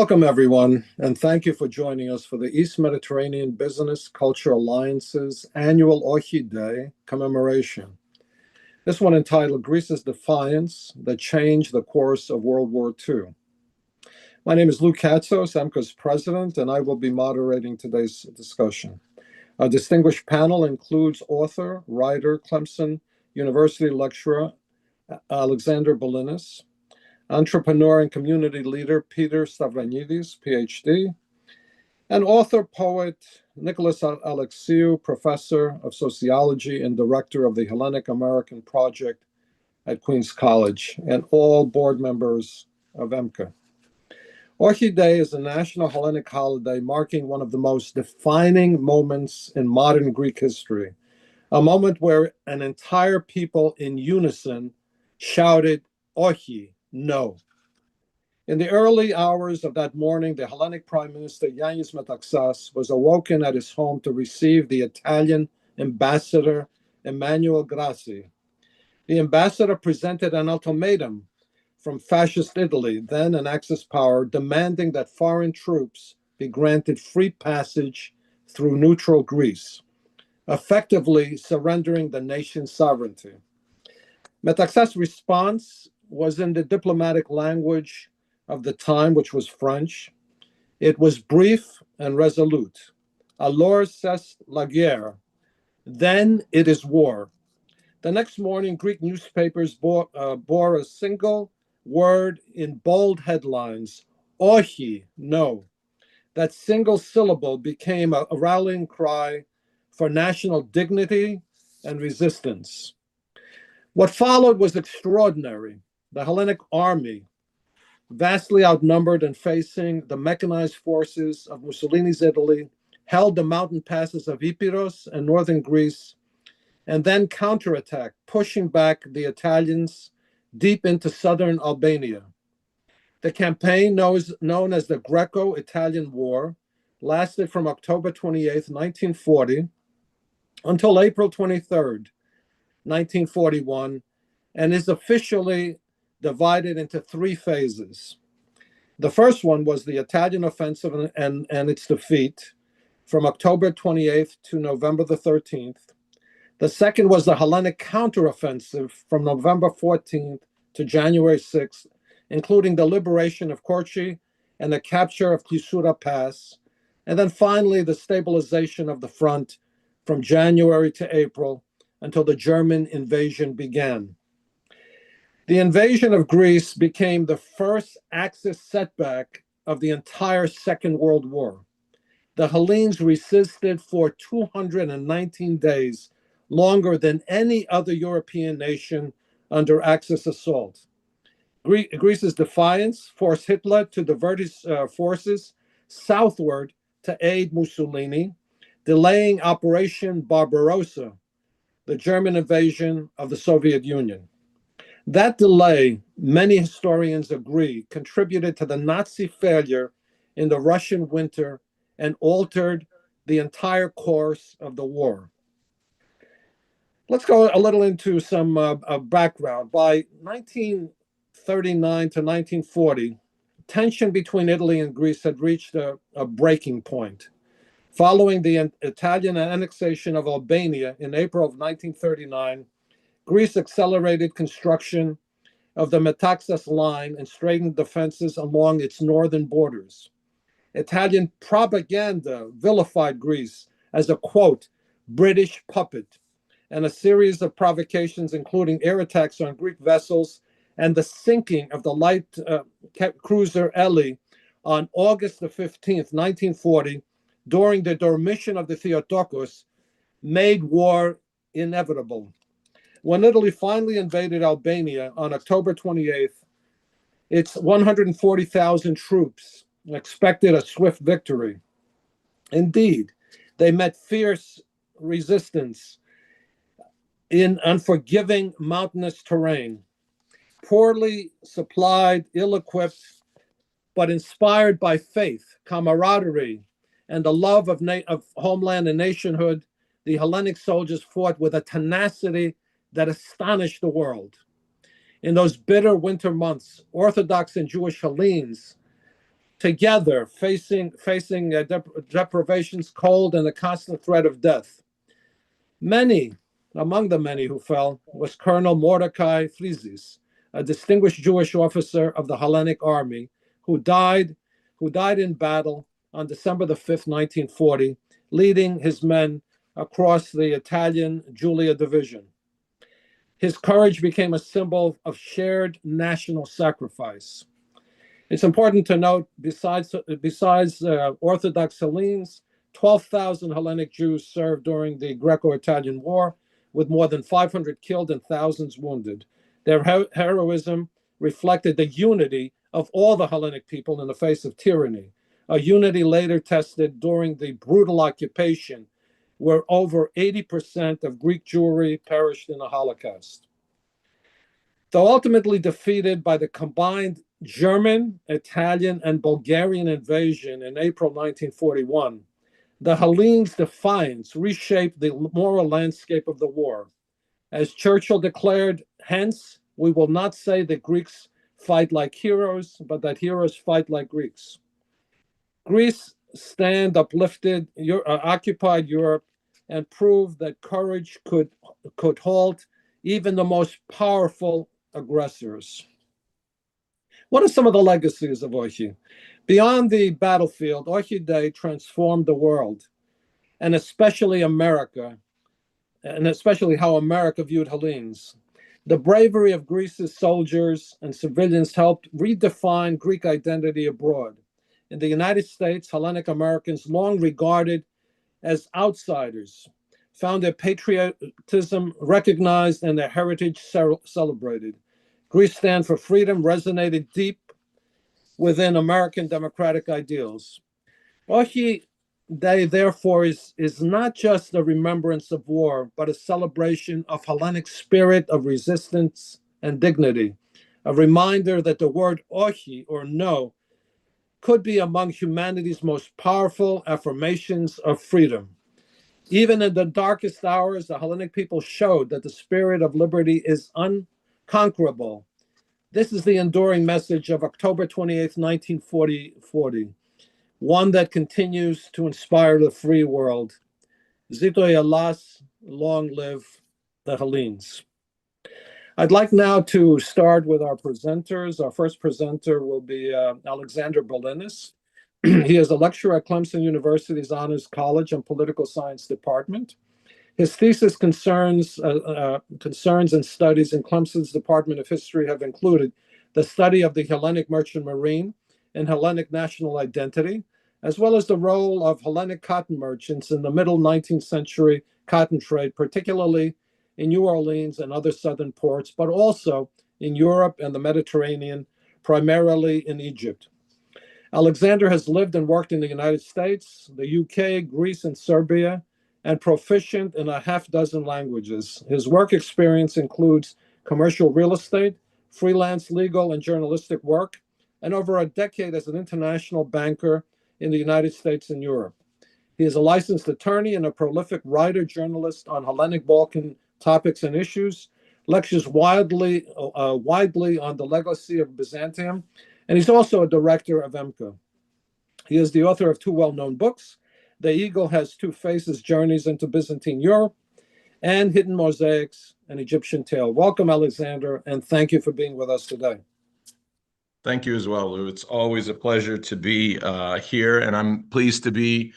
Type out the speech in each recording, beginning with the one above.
Welcome, everyone, and thank you for joining us for the East Mediterranean Business Culture Alliance's annual OXI Day commemoration. This one entitled Greece's Defiance that changed the course of World War II. My name is Katsos, EMBCA's president, and I will be moderating today's discussion. Our distinguished panel includes author, writer, Clemson University lecturer Alexander Billinis, entrepreneur and community leader Peter Stavranidis, PhD, and author, poet Nicholas Alexiou, professor of sociology and director of the Hellenic American Project at Queens College, and all board members of EMBCA. OXI Day is a national Hellenic holiday marking one of the most defining moments in modern Greek history, a moment where an entire people in unison shouted, "OXI, no." In the early hours of that morning, the Hellenic Prime Minister Ioannis Metaxas was awoken at his home to receive the Italian Ambassador Emanuele Grazzi. The ambassador presented an ultimatum from fascist Italy, then an Axis power, demanding that foreign troops be granted free passage through neutral Greece, effectively surrendering the nation's sovereignty. Metaxas' response was in the diplomatic language of the time, which was French. It was brief and resolute. Alors, la guerre. Then it is war. The next morning, Greek newspapers bore a single word in bold headlines, "OXI, no." That single syllable became a rallying cry for national dignity and resistance. What followed was extraordinary. The Hellenic army, vastly outnumbered and facing the mechanized forces of Mussolini's Italy, held the mountain passes of Epirus and northern Greece, and then counterattacked, pushing back the Italians deep into southern Albania. The campaign, known as the Greco-Italian War, lasted from October 28, 1940, until April 23, 1941, and is officially divided into three phases. The first one was the Italian offensive and its defeat from October 28th to November the 13th. The second was the Hellenic counteroffensive from November 14th to January 6th, including the liberation of Korchi and the capture of Klisura Pass. And then finally, the stabilization of the front from January to April until the German invasion began. The invasion of Greece became the first Axis setback of the entire Second World War. The Hellenes resisted for 219 days, longer than any other European nation under Axis assault. Greece's defiance forced Hitler to divert his forces southward to aid Mussolini, delaying Operation Barbarossa, the German invasion of the Soviet Union. That delay, many historians agree, contributed to the Nazi failure in the Russian winter and altered the entire course of the war. Let's go a little into some background. By 1939 to 1940, tension between Italy and Greece had reached a breaking point. Following the Italian annexation of Albania in April of 1939, Greece accelerated construction of the Metaxas line and strengthened defenses along its northern borders. Italian propaganda vilified Greece as a, quote, British puppet, and a series of provocations, including air attacks on Greek vessels and the sinking of the light cruiser Eli on August the 15th, 1940, during the dormition of the Theotokos, made war inevitable. When Italy finally invaded Albania on October 28th, its 140,000 troops expected a swift victory. Indeed, they met fierce resistance in unforgiving mountainous terrain. Poorly supplied, ill-equipped, but inspired by faith, camaraderie, and the love of homeland and nationhood, the Hellenic soldiers fought with a tenacity that astonished the world. In those bitter winter months, Orthodox and Jewish Hellenes together, facing deprivations, cold, and the constant threat of death. Among the many who fell, was Colonel Mordecai Frizis, a distinguished Jewish officer of the Hellenic army, who died in battle on December the 5th, 1940, leading his men across the Italian Giulia division. His courage became a symbol of shared national sacrifice. It's important to note, besides Orthodox Hellenes, 12,000 Hellenic Jews served during the Greco-Italian War, with more than 500 killed and thousands wounded. Their heroism reflected the unity of all the Hellenic people in the face of tyranny, a unity later tested during the brutal occupation, where over 80% of Greek Jewry perished in the Holocaust. Though ultimately defeated by the combined German, Italian, and Bulgarian invasion in April 1941, the Hellenes' defiance reshaped the moral landscape of the war. As Churchill declared, hence, we will not say that Greeks fight like heroes, but that heroes fight like Greeks. Greece stand uplifted, occupied Europe, and proved that courage could halt even the most powerful aggressors. What are some of the legacies of OXI? Beyond the battlefield, OXI Day transformed the world, and especially America, and especially how America viewed Hellenes. The bravery of Greece's soldiers and civilians helped redefine Greek identity abroad. In the United States, Hellenic Americans, long regarded as outsiders, found their patriotism recognized and their heritage celebrated. Greece stand for freedom resonated deep within American democratic ideals. OXI Day, therefore, is not just a remembrance of war, but a celebration of Hellenic spirit of resistance and dignity, a reminder that the word OXI, or no, could be among humanity's most powerful affirmations of freedom. Even in the darkest hours, the Hellenic people showed that the spirit of liberty is unconquerable. This is the enduring message of October 28th, 1940, one that continues to inspire the free world. Zitoi Alas, long live the Hellenes. I'd like now to start with our presenters. Our first presenter will be Alexander Billinis. He is a lecturer at Clemson University's Honors College and Political Science Department. His thesis concerns and studies in Clemson's Department of History have included the study of the Hellenic merchant marine and Hellenic national identity, as well as the role of Hellenic cotton merchants in the middle 19th century cotton trade, particularly in New Orleans and other southern ports, but also in Europe and the Mediterranean, primarily in Egypt. Alexander has lived and worked in the United States, the UK, Greece, and Serbia, and proficient in a half dozen languages. His work experience includes commercial real estate, freelance legal and journalistic work, and over a decade as an international banker in the United States and Europe. He is a licensed attorney and a prolific writer, journalist on Hellenic Balkan topics and issues, lectures widely on the legacy of Byzantium, and he's also a director of EMBCA. He is the author of two well-known books, The Eagle Has Two Faces, Journeys into Byzantine Europe, and Hidden Mosaics, an Egyptian Tale. Welcome, Alexander, and thank you for being with us today. Thank you as well, Lou. It's always a pleasure to be here, and I'm pleased to be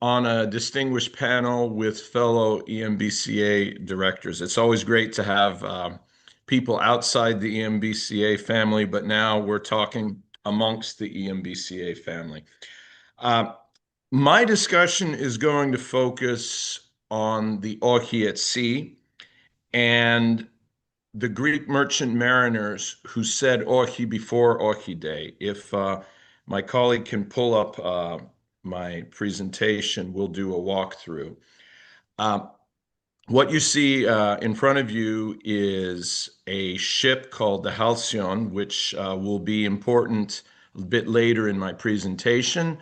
on a distinguished panel with fellow EMBCA directors. It's always great to have people outside the EMBCA family, but now we're talking amongst the EMBCA family. My discussion is going to focus on the OXI at sea and the Greek merchant mariners who said OXI before OXI Day. If my colleague can pull up my presentation, we'll do a walkthrough. What you see in front of you is a ship called the Halcyon, which will be important a bit later in my presentation.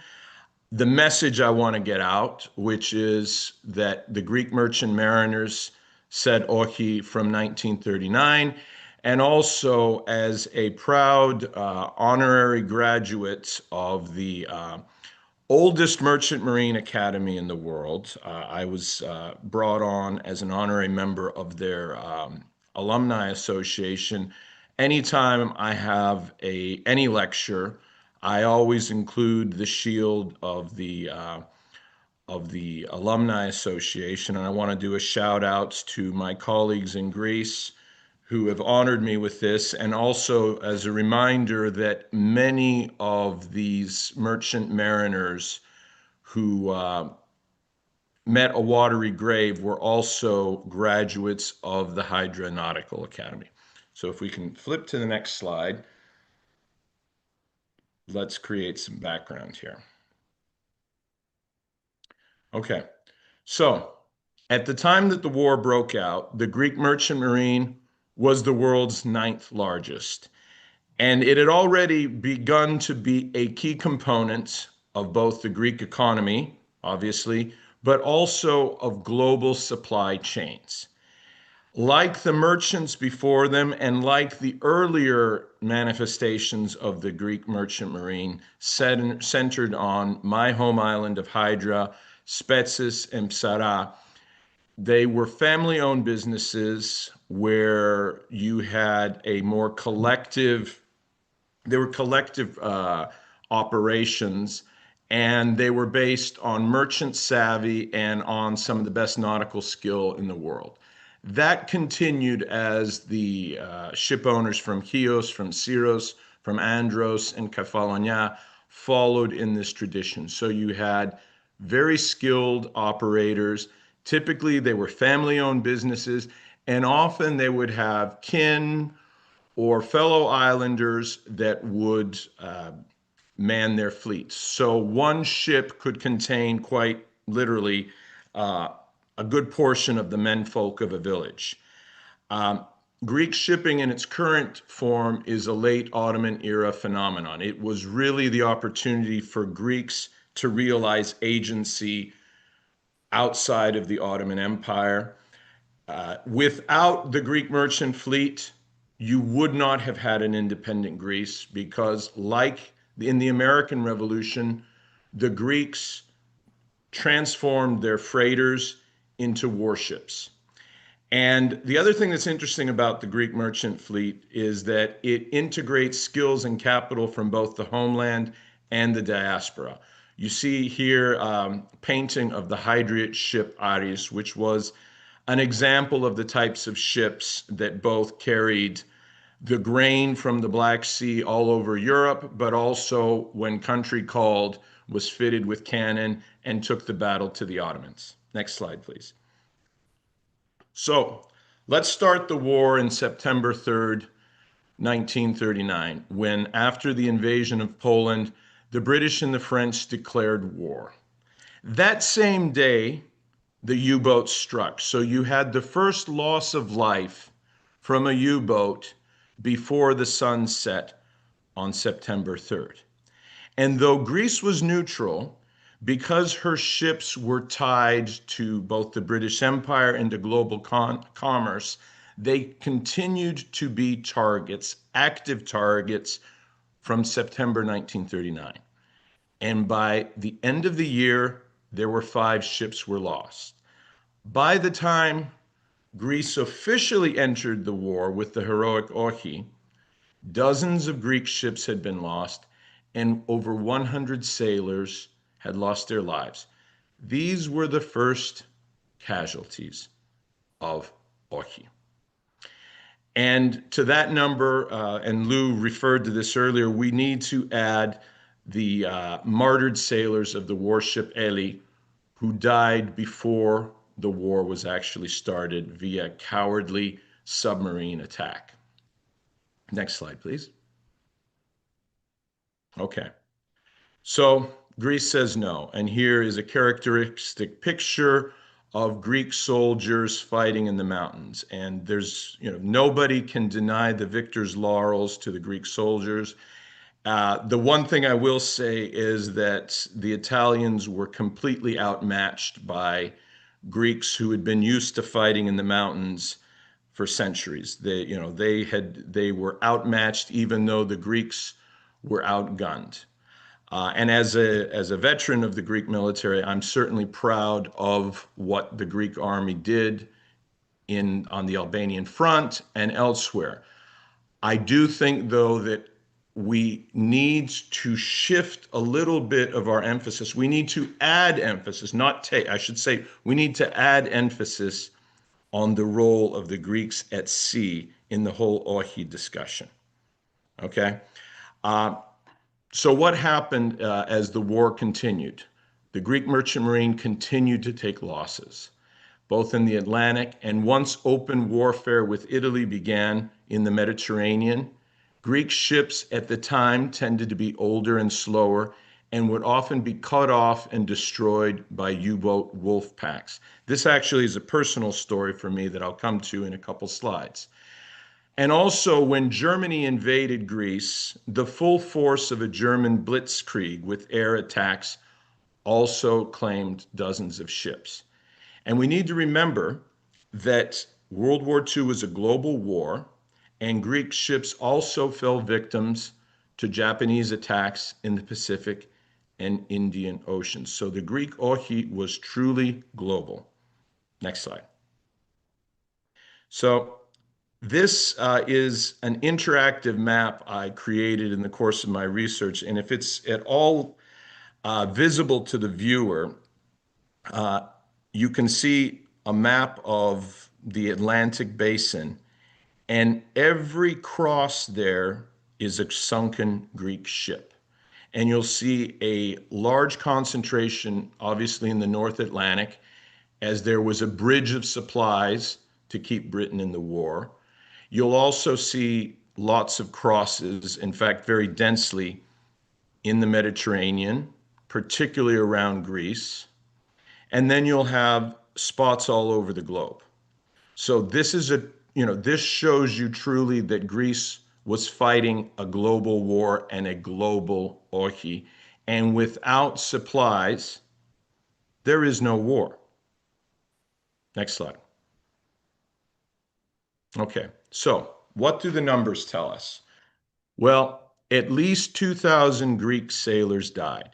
The message I want to get out, which is that the Greek merchant mariners said OXI from 1939, and also as a proud honorary graduate of the oldest merchant marine academy in the world. I was brought on as an honorary member of their alumni association. Anytime I have any lecture, I always include the shield of the alumni association, and I want to do a shout out to my colleagues in Greece who have honored me with this, and also as a reminder that many of these merchant mariners who met a watery grave were also graduates of the Hydra Nautical Academy. So if we can flip to the next slide, let's create some background here. Okay, so at the time that the war broke out, the Greek merchant marine was the world's 9th largest. And it had already begun to be a key component of both the Greek economy, obviously, but also of global supply chains. Like the merchants before them, and like the earlier manifestations of the Greek merchant marine centered on my home island of Hydra, Spetses, and Psara, they were family-owned businesses where you had a more collective operations, and they were based on merchant savvy and on some of the best nautical skill in the world. That continued as the ship owners from Chios, from Syros, from Andros, and Kefalonia followed in this tradition. So you had very skilled operators. Typically, they were family-owned businesses, and often they would have kin or fellow islanders that would man their fleets. So one ship could contain quite literally a good portion of the menfolk of a village. Greek shipping in its current form is a late Ottoman era phenomenon. It was really the opportunity for Greeks to realize agency outside of the Ottoman Empire. Without the Greek merchant fleet, you would not have had an independent Greece because, like in the American Revolution, the Greeks transformed their freighters into warships. And the other thing that's interesting about the Greek merchant fleet is that it integrates skills and capital from both the homeland and the diaspora. You see here painting of the Hydriot ship Aris, which was an example of the types of ships that both carried the grain from the Black Sea all over Europe, but also, when country called, was fitted with cannon and took the battle to the Ottomans. Next slide, please. So let's start the war in September 3rd, 1939, when, after the invasion of Poland, the British and the French declared war. That same day, the U-boat struck. So you had the first loss of life from a U-boat before the sun set on September 3rd. And though Greece was neutral, because her ships were tied to both the British Empire and to global commerce, they continued to be targets, active targets, from September 1939. And by the end of the year, there were 5 ships were lost. By the time Greece officially entered the war with the heroic OXI, dozens of Greek ships had been lost, and over 100 sailors had lost their lives. These were the first casualties of OXI. And to that number, and Lou referred to this earlier, we need to add the martyred sailors of the warship Eli, who died before the war was actually started via cowardly submarine attack. Next slide, please. Okay. So Greece says no. And here is a characteristic picture of Greek soldiers fighting in the mountains. And there's, nobody can deny the victor's laurels to the Greek soldiers. The one thing I will say is that the Italians were completely outmatched by Greeks who had been used to fighting in the mountains for centuries. They were outmatched, even though the Greeks were outgunned. And as a veteran of the Greek military, I'm certainly proud of what the Greek army did on the Albanian front and elsewhere. I do think, though, that we need to shift a little bit of our emphasis. We need to add emphasis, not take, I should say, we need to add emphasis on the role of the Greeks at sea in the whole OXI discussion. Okay? So what happened as the war continued? The Greek merchant marine continued to take losses, both in the Atlantic, and once open warfare with Italy began in the Mediterranean, Greek ships at the time tended to be older and slower and would often be cut off and destroyed by U-boat wolf packs. This actually is a personal story for me that I'll come to in a couple slides. And also, when Germany invaded Greece, the full force of a German blitzkrieg with air attacks also claimed dozens of ships. And we need to remember that World War II was a global war, and Greek ships also fell victims to Japanese attacks in the Pacific and Indian Oceans. So the Greek OXI was truly global. Next slide. So this is an interactive map I created in the course of my research, and if it's at all visible to the viewer, you can see a map of the Atlantic basin, and every cross there is a sunken Greek ship. And you'll see a large concentration, obviously, in the North Atlantic, as there was a bridge of supplies to keep Britain in the war. You'll also see lots of crosses, in fact, very densely in the Mediterranean, particularly around Greece. And then you'll have spots all over the globe. So this shows you truly that Greece was fighting a global war and a global OXI. And without supplies, there is no war. Next slide. Okay, so what do the numbers tell us? Well, at least 2,000 Greek sailors died.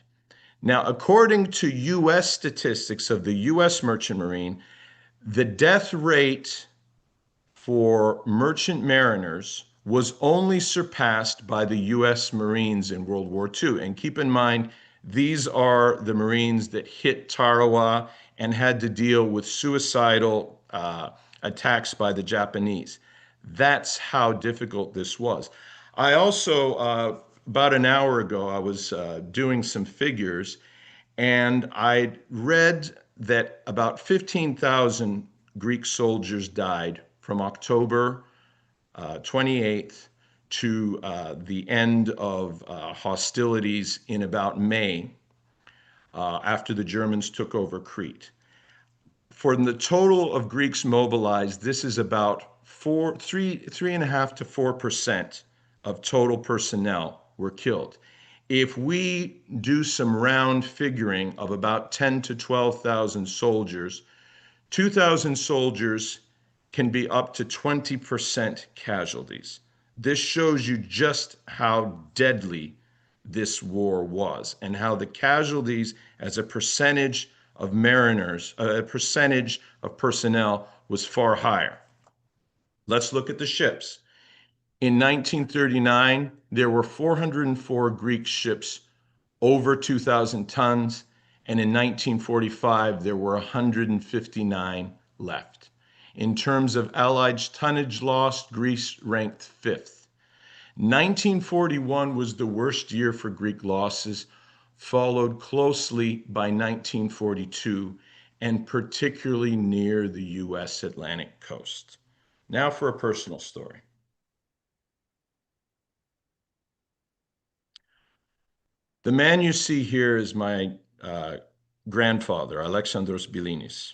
Now, according to US statistics of the US Merchant Marine, the death rate for merchant mariners was only surpassed by the US Marines in World War II. And keep in mind, these are the Marines that hit Tarawa and had to deal with suicidal attacks by the Japanese. That's how difficult this was. I also, about an hour ago, I was doing some figures, and I read that about 15,000 Greek soldiers died from October 28th to the end of hostilities in about May, after the Germans took over Crete. For the total of Greeks mobilized, this is about 3.5% to 4% of total personnel were killed. If we do some round figuring of about 10 to 12,000 soldiers, 2,000 soldiers can be up to 20% casualties. This shows you just how deadly this war was and how the casualties as a percentage of mariners, a percentage of personnel was far higher. Let's look at the ships. In 1939, there were 404 Greek ships over 2,000 tons, and in 1945, there were 159 left. In terms of Allied tonnage lost, Greece ranked 5th. 1941 was the worst year for Greek losses, followed closely by 1942, and particularly near the US Atlantic coast. Now for a personal story. The man you see here is my grandfather, Alexandros Billinis.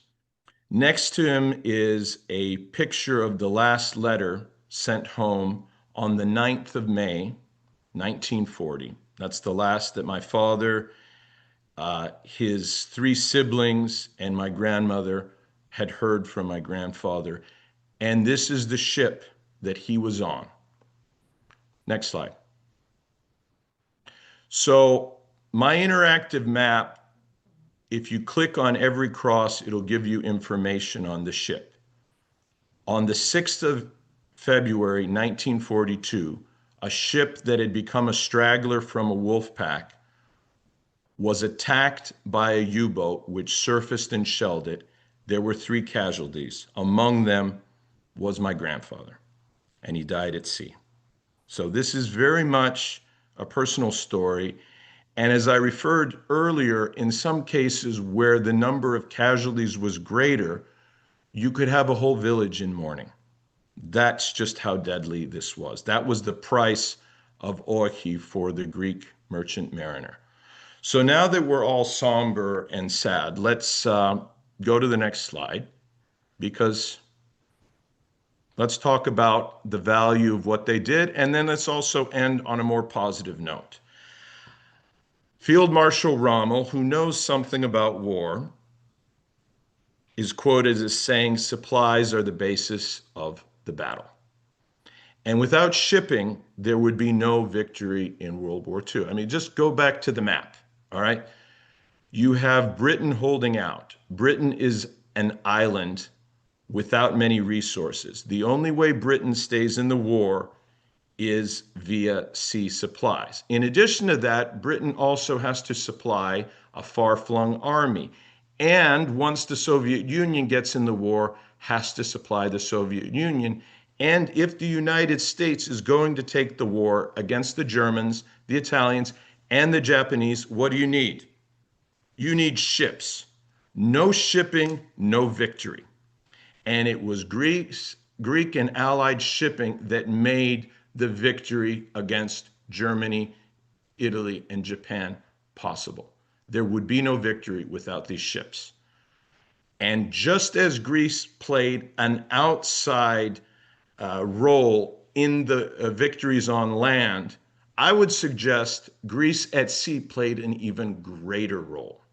Next to him is a picture of the last letter sent home on the 9th of May, 1940. That's the last that my father, his 3 siblings, and my grandmother had heard from my grandfather. And this is the ship that he was on. Next slide. So my interactive map, if you click on every cross, it'll give you information on the ship. On the 6th of February, 1942, a ship that had become a straggler from a wolf pack was attacked by a U-boat which surfaced and shelled it. There were 3 casualties. Among them was my grandfather, and he died at sea. So this is very much a personal story. And as I referred earlier, in some cases where the number of casualties was greater, you could have a whole village in mourning. That's just how deadly this was. That was the price of OXI for the Greek merchant mariner. So now that we're all somber and sad, let's go to the next slide, because let's talk about the value of what they did, and then let's also end on a more positive note. Field Marshal Rommel, who knows something about war, is quoted as saying, "Supplies are the basis of the battle." And without shipping, there would be no victory in World War II. I mean, just go back to the map, all right? You have Britain holding out. Britain is an island without many resources. The only way Britain stays in the war is via sea supplies. In addition to that, Britain also has to supply a far-flung army. And once the Soviet Union gets in the war, has to supply the Soviet Union. And if the United States is going to take the war against the Germans, the Italians, and the Japanese, what do you need? You need ships. No shipping, no victory. And it was Greek and Allied shipping that made the victory against Germany, Italy, and Japan possible. There would be no victory without these ships. And just as Greece played an outside role in the victories on land, I would suggest Greece at sea played an even greater role.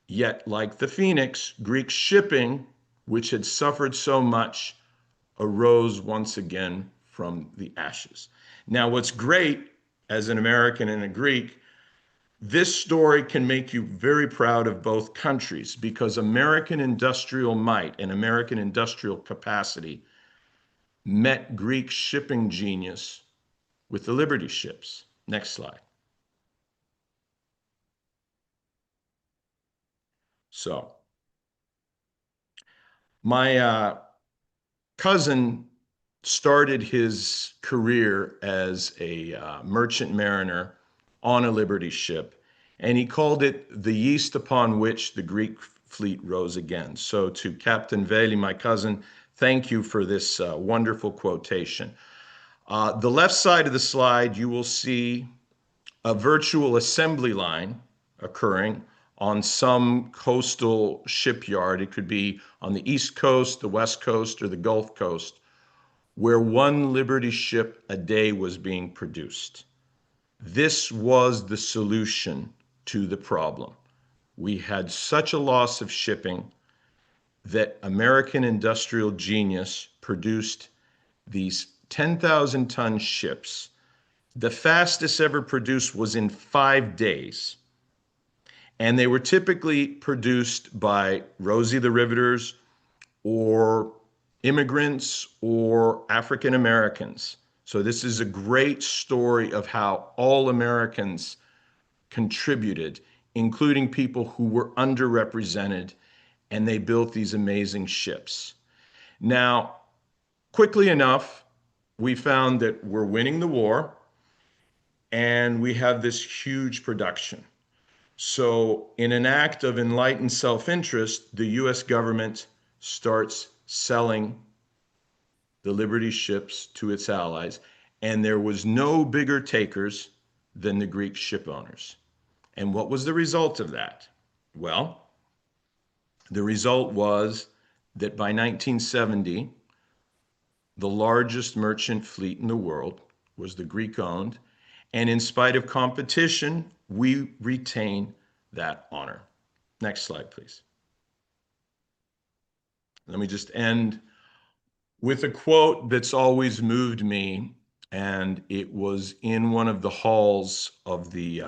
Yet, like the Phoenix, Greek shipping, which had suffered so much, arose once again from the ashes. Now, what's great as an American and a Greek, this story can make you very proud of both countries, because American industrial might and American industrial capacity met Greek shipping genius with the Liberty ships. Next slide. So, my cousin started his career as a merchant mariner on a Liberty ship, and he called it the yeast upon which the Greek fleet rose again. So to Captain Veli, my cousin, thank you for this wonderful quotation. The left side of the slide, you will see a virtual assembly line occurring on some coastal shipyard. It could be on the East Coast, the West Coast, or the Gulf Coast, where one Liberty ship a day was being produced. This was the solution to the problem. We had such a loss of shipping that American industrial genius produced these 10,000-ton ships. The fastest ever produced was in 5 days. And they were typically produced by Rosie the Riveters or immigrants or African Americans. So this is a great story of how all Americans contributed, including people who were underrepresented, and they built these amazing ships. Now, quickly enough, we found that we're winning the war, and we have this huge production. So in an act of enlightened self-interest, the US government starts selling the Liberty ships to its allies, and there was no bigger takers than the Greek ship owners. And what was the result of that? Well, the result was that by 1970, the largest merchant fleet in the world was the Greek-owned, and in spite of competition, we retain that honor. Next slide, please. Let me just end with a quote that's always moved me, and it was in one of the halls of the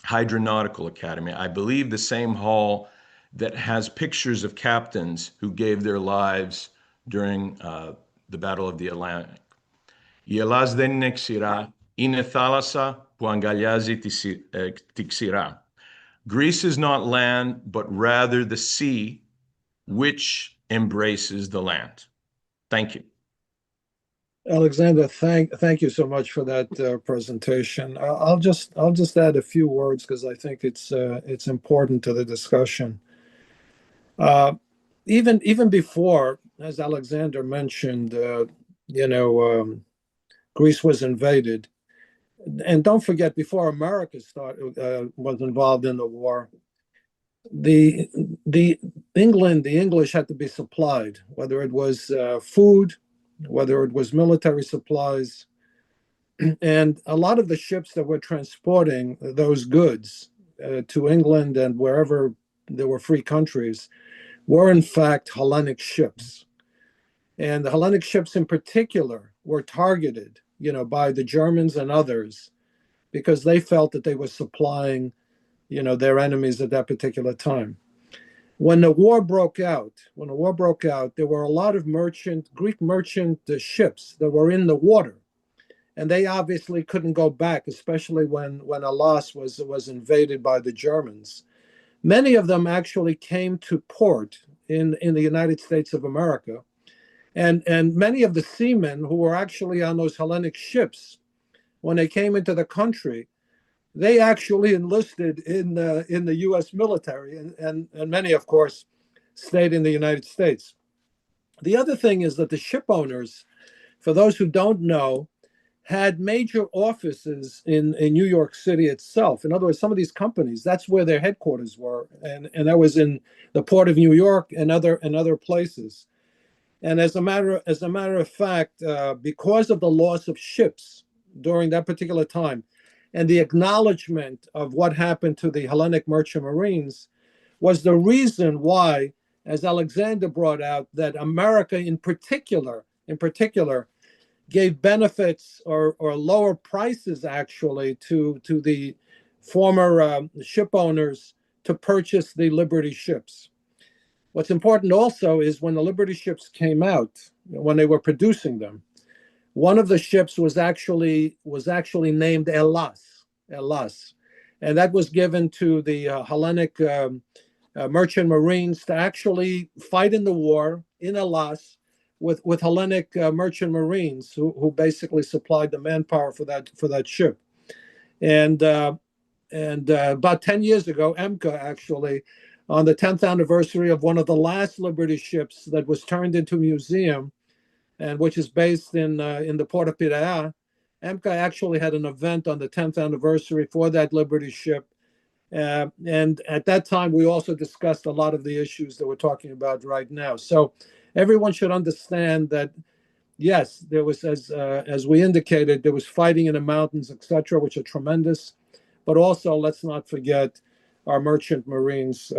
Hydronautical Academy. I believe the same hall that has pictures of captains who gave their lives during the Battle of the Atlantic. Η Ελλάς δεν είναι ξηρά, είναι θάλασσα που αγκαλιάζει τη ξηρά. Greece is not land, but rather the sea which embraces the land. Thank you. Alexander, thank you so much for that presentation. I'll just add a few words because I think it's important to the discussion. Even before, as Alexander mentioned, Greece was invaded, and don't forget, before America was involved in the war, the English had to be supplied, whether it was food, whether it was military supplies, and a lot of the ships that were transporting those goods to England and wherever there were free countries were in fact Hellenic ships. And the Hellenic ships in particular were targeted, by the Germans and others because they felt that they were supplying, their enemies at that particular time. When the war broke out, there were a lot of Greek merchant ships that were in the water, and they obviously couldn't go back, especially when Alas was invaded by the Germans. Many of them actually came to port in the United States of America, and many of the seamen who were actually on those Hellenic ships, when they came into the country, they actually enlisted in the U.S. military, and many, of course, stayed in the United States. The other thing is that the ship owners, for those who don't know, had major offices in New York City itself. In other words, some of these companies, that's where their headquarters were, and that was in the port of New York and other places. And as a matter of fact, because of the loss of ships during that particular time, and the acknowledgement of what happened to the Hellenic merchant marines was the reason why, as Alexander brought out, that America in particular gave benefits or lower prices actually to the former ship owners to purchase the Liberty ships. What's important also is when the Liberty ships came out, when they were producing them, one of the ships was actually named Hellas, and that was given to the Hellenic merchant marines to actually fight in the war in Hellas with Hellenic merchant marines who basically supplied the manpower for that ship. And about 10 years ago, EMBCA actually, on the 10th anniversary of one of the last Liberty ships that was turned into a museum, and which is based in the port of Piraeus, EMBCA actually had an event on the 10th anniversary for that Liberty ship. And at that time, we also discussed a lot of the issues that we're talking about right now. So everyone should understand that, yes, there was, as we indicated, there was fighting in the mountains, etc., which are tremendous. But also, let's not forget our merchant marines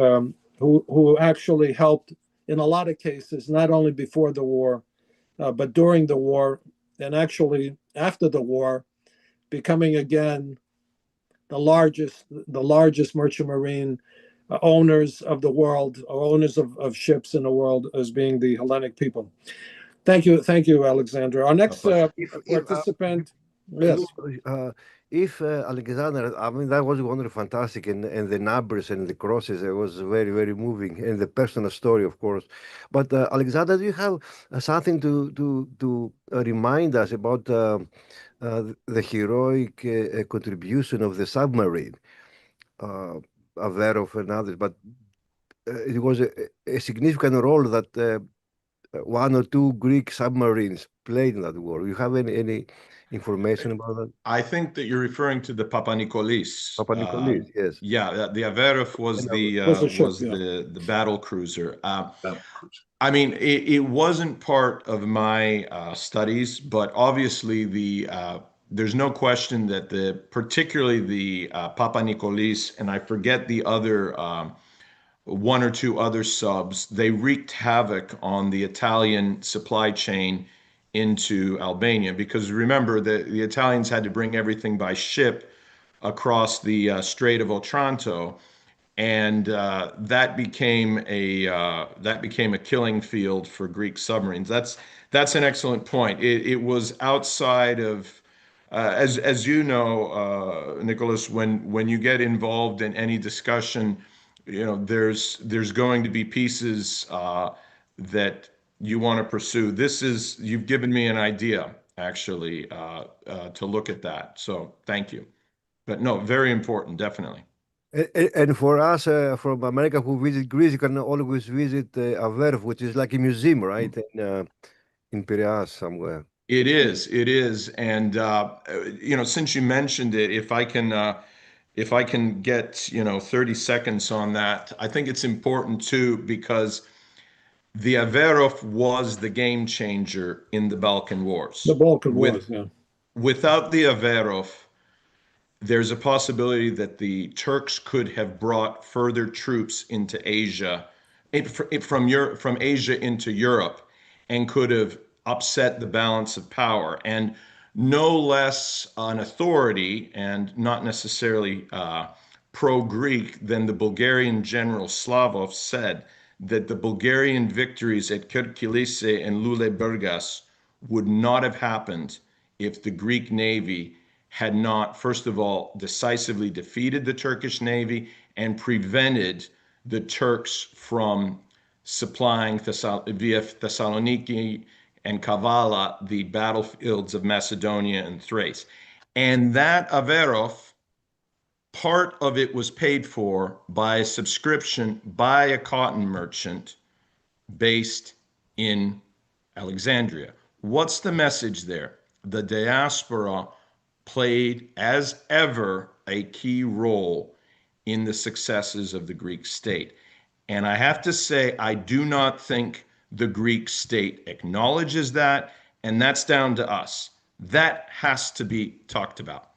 who actually helped in a lot of cases, not only before the war, but during the war, and actually after the war, becoming again the largest merchant marine owners of the world, or owners of ships in the world, as being the Hellenic people. Thank you, Alexander. Our next participant, yes. Alexander, I mean, that was wonderful, fantastic, and the numbers and the crosses, it was very, very moving, and the personal story, of course. But Alexander, do you have something to remind us about the heroic contribution of the submarine, Averov and others? But it was a significant role that one or two Greek submarines played in that war. You have any information about that? I think that you're referring to the Papanikolaou. Papanikolaou, yes. Yeah, the Averov was the battle cruiser. I mean, it wasn't part of my studies, but obviously there's no question that particularly the Papanikolaou, and I forget the other one or two other subs. They wreaked havoc on the Italian supply chain into Albania, because remember, the Italians had to bring everything by ship across the Strait of Otranto, and that became a killing field for Greek submarines. That's an excellent point. It was outside of, as you know, Nicholas, when you get involved in any discussion, there's going to be pieces that you want to pursue. You've given me an idea, actually, to look at that. So thank you. But no, very important, definitely. And for us from America who visit Greece, you can always visit Averf, which is like a museum, right? In Piraeus somewhere. It is. And, since you mentioned it, if I can get, 30 seconds on that, I think it's important too, because the Averov was the game changer in the Balkan Wars. The Balkan Wars, yeah. Without the Averov, there's a possibility that the Turks could have brought further troops into Asia, from Asia into Europe, and could have upset the balance of power. And no less an authority, and not necessarily pro-Greek, than the Bulgarian general Slavov said that the Bulgarian victories at Kirkilise and Lule-Burgas would not have happened if the Greek navy had not, first of all, decisively defeated the Turkish navy and prevented the Turks from supplying via Thessaloniki and Kavala the battlefields of Macedonia and Thrace. And that Averov, part of it was paid for by a subscription by a cotton merchant based in Alexandria. What's the message there? The diaspora played, as ever, a key role in the successes of the Greek state. And I have to say, I do not think the Greek state acknowledges that, and that's down to us. That has to be talked about.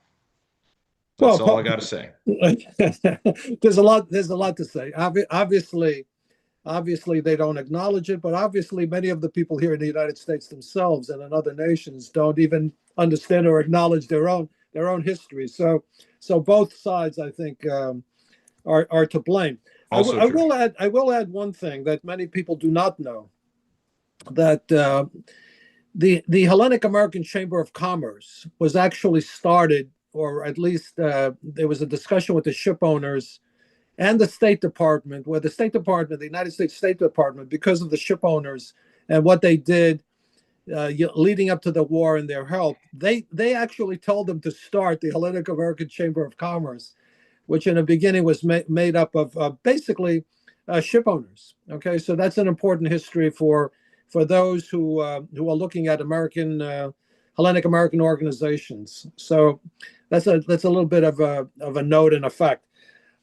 That's all I got to say. There's a lot to say. Obviously, they don't acknowledge it, but obviously many of the people here in the United States themselves and in other nations don't even understand or acknowledge their own history. So both sides, I think, are to blame. I will add one thing that many people do not know, that the Hellenic American Chamber of Commerce was actually started, or at least there was a discussion with the ship owners and the State Department, where the United States State Department, because of the ship owners and what they did leading up to the war and their help, they actually told them to start the Hellenic American Chamber of Commerce, which in the beginning was made up of basically ship owners. Okay, so that's an important history for those who are looking at Hellenic American organizations. So that's a little bit of a note and a fact.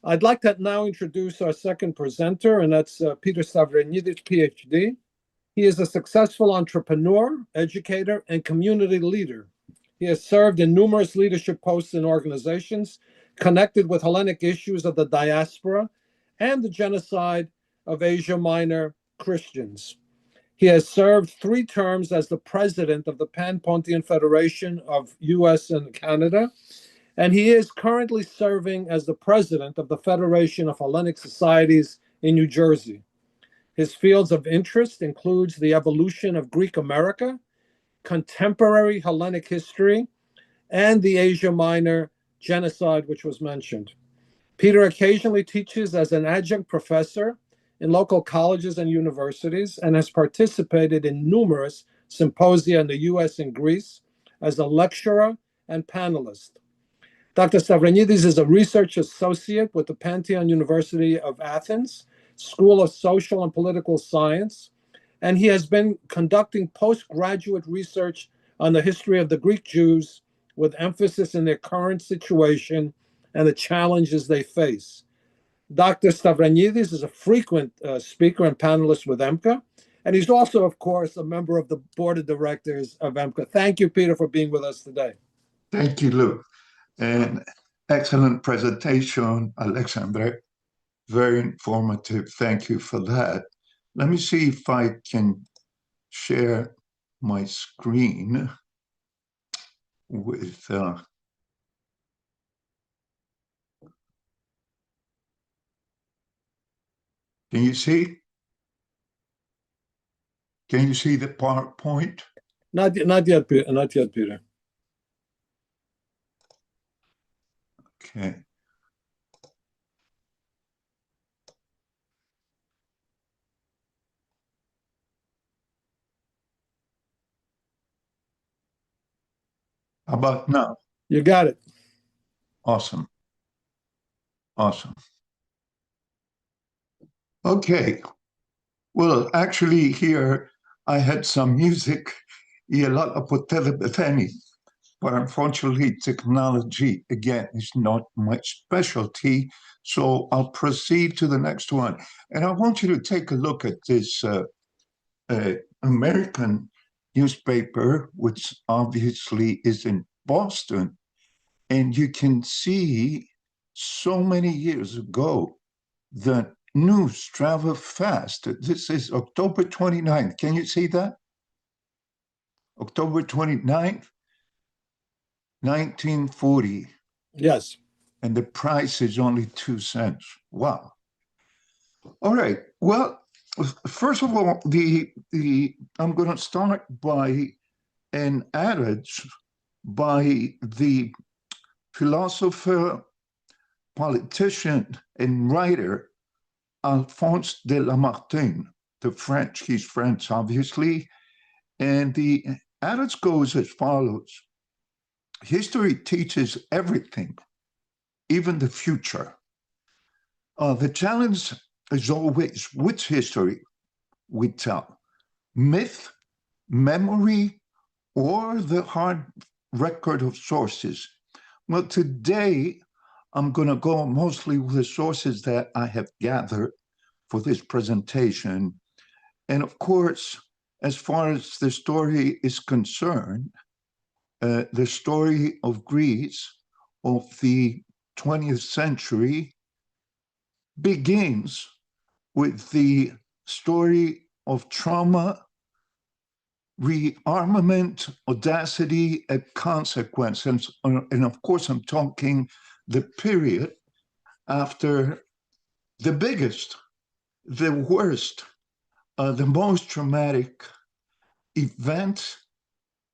I'd like to now introduce our second presenter, and that's Peter Stavranidis, PhD. He is a successful entrepreneur, educator, and community leader. He has served in numerous leadership posts in organizations connected with Hellenic issues of the diaspora and the genocide of Asia Minor Christians. He has served 3 terms as the president of the Pan-Pontian Federation of US and Canada, and he is currently serving as the president of the Federation of Hellenic Societies in New Jersey. His fields of interest includes the evolution of Greek America, contemporary Hellenic history, and the Asia Minor genocide, which was mentioned. Peter occasionally teaches as an adjunct professor in local colleges and universities, and has participated in numerous symposia in the US and Greece as a lecturer and panelist. Dr. Stavranidis is a research associate with the Pantheon University of Athens, School of Social and Political Science, and he has been conducting postgraduate research on the history of the Greek Jews, with emphasis in their current situation and the challenges they face. Dr. Stavranidis is a frequent speaker and panelist with EMBCA, and he's also, of course, a member of the board of directors of EMBCA. Thank you, Peter, for being with us today. Thank you, Lou. An excellent presentation, Alexandre. Very informative. Thank you for that. Let me see if I can share my screen with can you see? Can you see the PowerPoint? Not yet, Peter. Not yet, Peter. Okay. How about now? You got it. Awesome. Awesome. Okay. Well, actually here I had some music, but unfortunately technology, again, is not my specialty. So I'll proceed to the next one. And I want you to take a look at this American newspaper, which obviously is in Boston. And you can see so many years ago, the news travel fast. This is October 29th. Can you see that? October 29th, 1940. Yes. And the price is only 2 cents. Wow. All right. Well, first of all, I'm going to start by an adage by the philosopher, politician, and writer Alphonse de Lamartine, he's French, obviously. And the adage goes as follows: history teaches everything, even the future. The challenge is always which history we tell, myth, memory, or the hard record of sources. Well, today I'm going to go mostly with the sources that I have gathered for this presentation. And of course, as far as the story is concerned, the story of Greece of the 20th century begins with the story of trauma, rearmament, audacity, and consequences. And of course, I'm talking the period after the biggest, the worst, the most traumatic event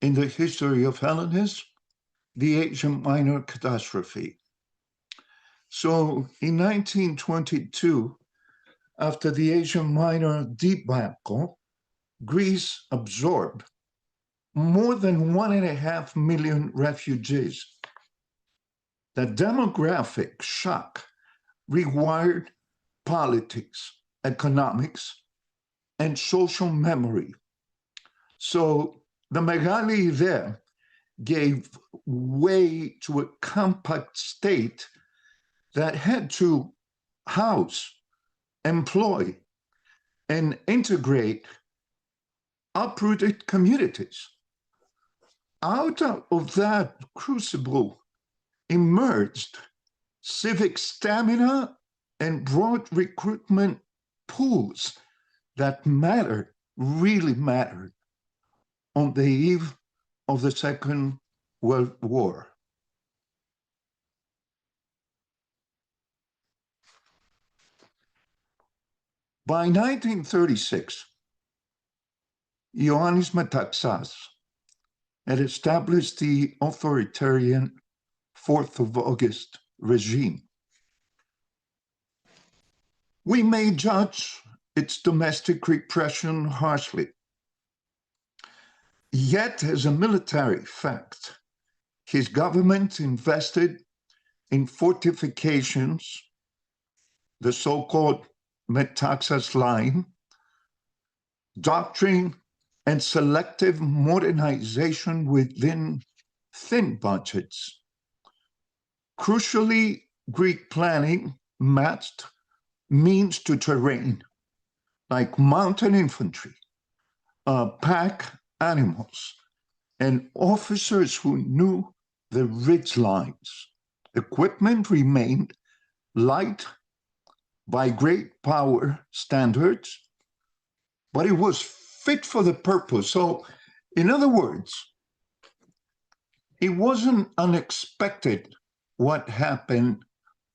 in the history of Hellenism, the Asia Minor catastrophe. So in 1922, after the Asia Minor debacle, Greece absorbed more than 1.5 million refugees. The demographic shock rewired politics, economics, and social memory. So the Megali there gave way to a compact state that had to house, employ, and integrate uprooted communities. Out of that crucible emerged civic stamina and broad recruitment pools that mattered, really mattered, on the eve of the Second World War. By 1936, Ioannis Metaxas had established the authoritarian 4th of August regime. We may judge its domestic repression harshly. Yet, as a military fact, his government invested in fortifications, the so-called Metaxas line, doctrine, and selective modernization within thin budgets. Crucially, Greek planning matched means to terrain, like mountain infantry, pack animals, and officers who knew the ridge lines. Equipment remained light by great power standards, but it was fit for the purpose. So, in other words, it wasn't unexpected what happened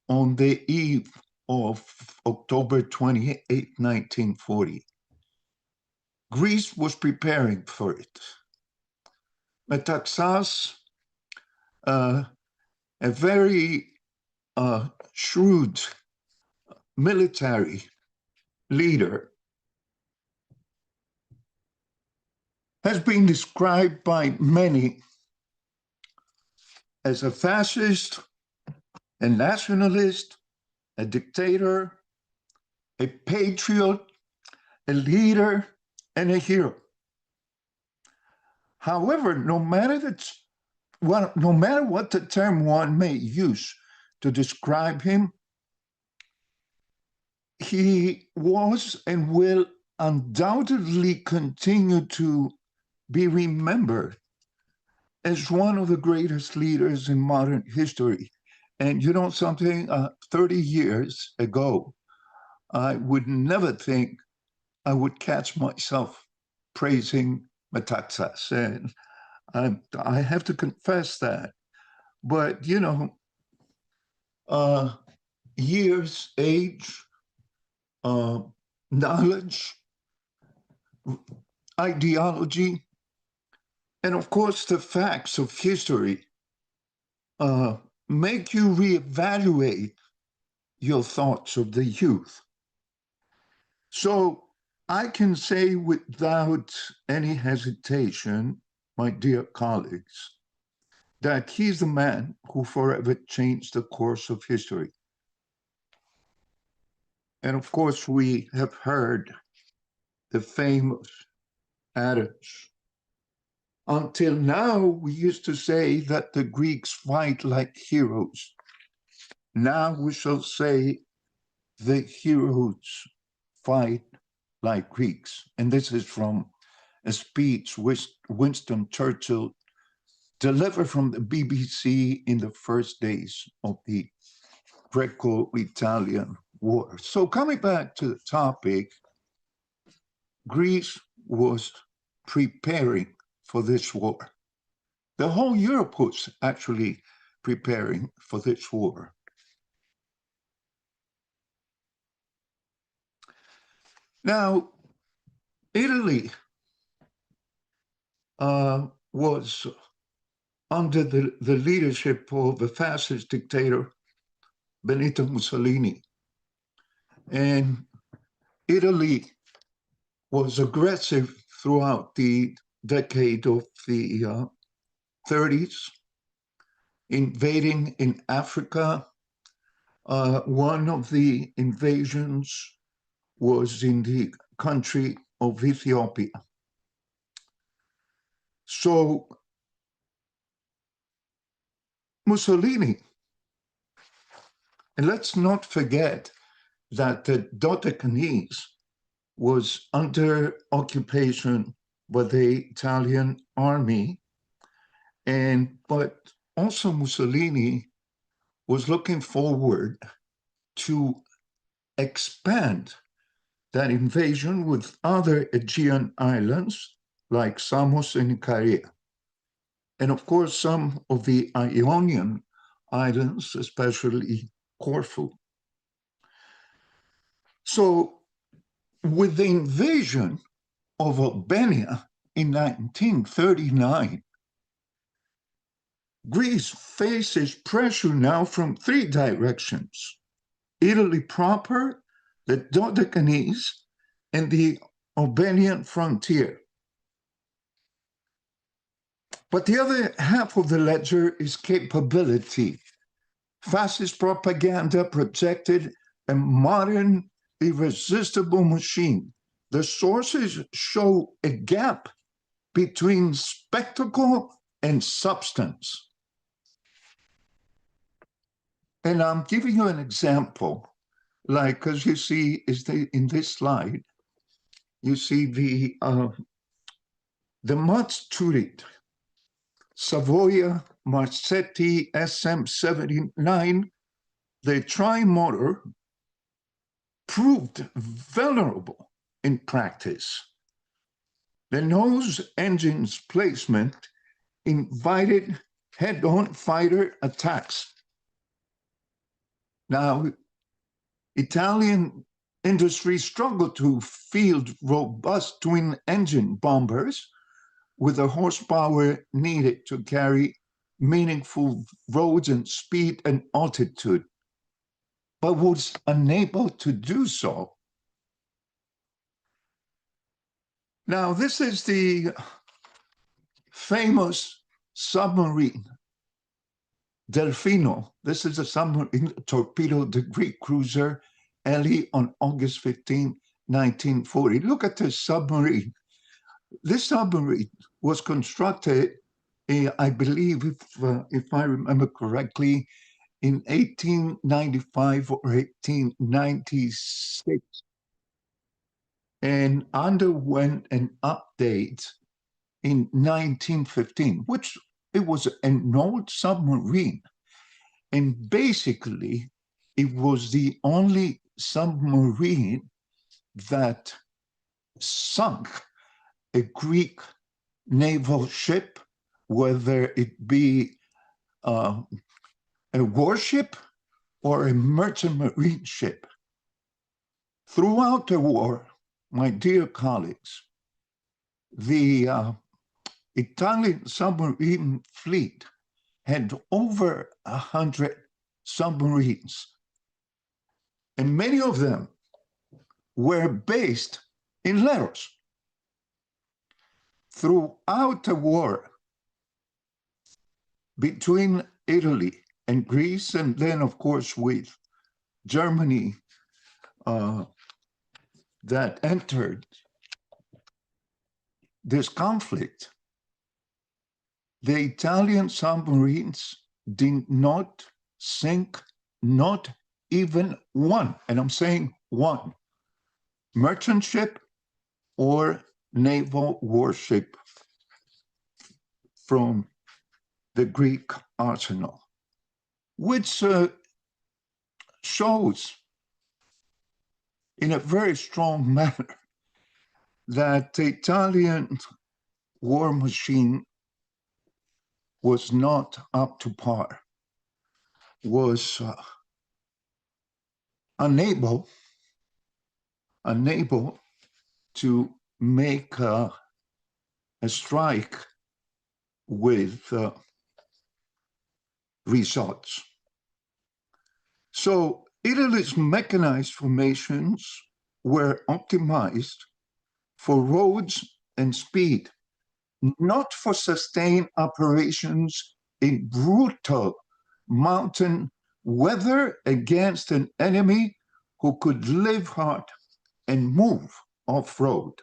on the eve of October 28, 1940. Greece was preparing for it. Metaxas, a very shrewd military leader, has been described by many as a fascist, a nationalist, a dictator, a patriot, a leader, and a hero. However, no matter what the term one may use to describe him, he was and will undoubtedly continue to be remembered as one of the greatest leaders in modern history. And you know something, 30 years ago, I would never think I would catch myself praising Metaxas. And I have to confess that. But, you know, years, age, knowledge, ideology, and of course the facts of history make you reevaluate your thoughts of the youth. So I can say without any hesitation, my dear colleagues, that he's the man who forever changed the course of history. And of course, we have heard the famous adage. Until now, we used to say that the Greeks fight like heroes. Now we shall say the heroes fight like Greeks. And this is from a speech which Winston Churchill delivered from the BBC in the first days of the Greco-Italian War. So coming back to the topic, Greece was preparing for this war. The whole Europe was actually preparing for this war. Now, Italy was under the leadership of the fascist dictator Benito Mussolini. And Italy was aggressive throughout the decade of the 30s, invading in Africa. One of the invasions was in the country of Ethiopia. So Mussolini, and let's not forget that the Dodecanese was under occupation by the Italian army, but also Mussolini was looking forward to expand that invasion with other Aegean islands like Samos and Ikaria. And of course, some of the Ionian islands, especially Corfu. So with the invasion of Albania in 1939, Greece faces pressure now from three directions: Italy proper, the Dodecanese, and the Albanian frontier. But the other half of the ledger is capability. Fascist propaganda projected a modern, irresistible machine. The sources show a gap between spectacle and substance. And I'm giving you an example, like, as you see in this slide, you see the Mazturit, Savoia Marsetti SM79, the tri-motor proved vulnerable in practice. The nose engine's placement invited head-on fighter attacks. Now, Italian industry struggled to field robust twin-engine bombers with the horsepower needed to carry meaningful roads and speed and altitude, but was unable to do so. Now, this is the famous submarine, Delfino. This is a submarine torpedoed the Greek cruiser Ellie on August 15, 1940. Look at this submarine. This submarine was constructed, I believe, if I remember correctly, in 1895 or 1896, and underwent an update in 1915, which it was an old submarine. And basically, it was the only submarine that sunk a Greek naval ship, whether it be a warship or a merchant marine ship. Throughout the war, my dear colleagues, the Italian submarine fleet had over 100 submarines, and many of them were based in Leros. Throughout the war between Italy and Greece, and then, of course, with Germany that entered this conflict, the Italian submarines did not sink, not even one, and I'm saying one, merchant ship or naval warship from the Greek arsenal, which shows in a very strong manner that the Italian war machine was not up to par, was unable to make a strike with results. So Italy's mechanized formations were optimized for roads and speed, not for sustained operations in brutal mountain weather against an enemy who could live hard and move off-road.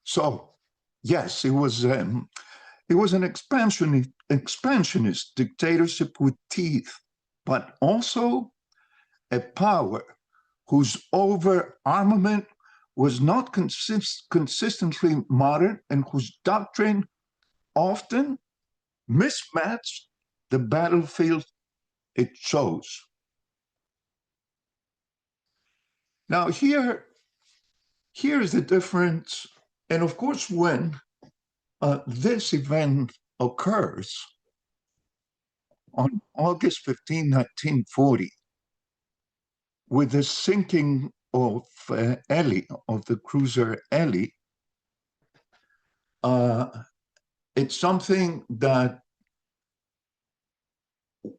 So, yes, it was an expansionist dictatorship with teeth, but also a power whose over-armament was not consistently modern and whose doctrine often mismatched the battlefield it chose. Now, here is the difference. And of course, when this event occurs on August 15, 1940, with the sinking of Ellie, of the cruiser Ellie, it's something that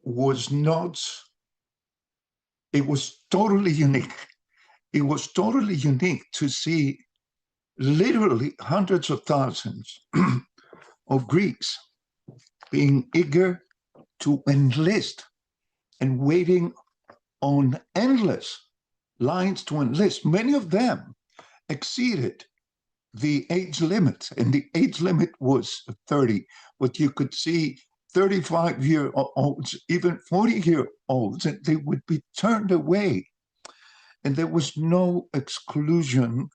was not, it was totally unique. It was totally unique to see literally hundreds of thousands of Greeks being eager to enlist and waiting on endless lines to enlist. Many of them exceeded the age limit, and the age limit was 30, but you could see 35-year-olds, even 40-year-olds, and they would be turned away. And there was no exclusion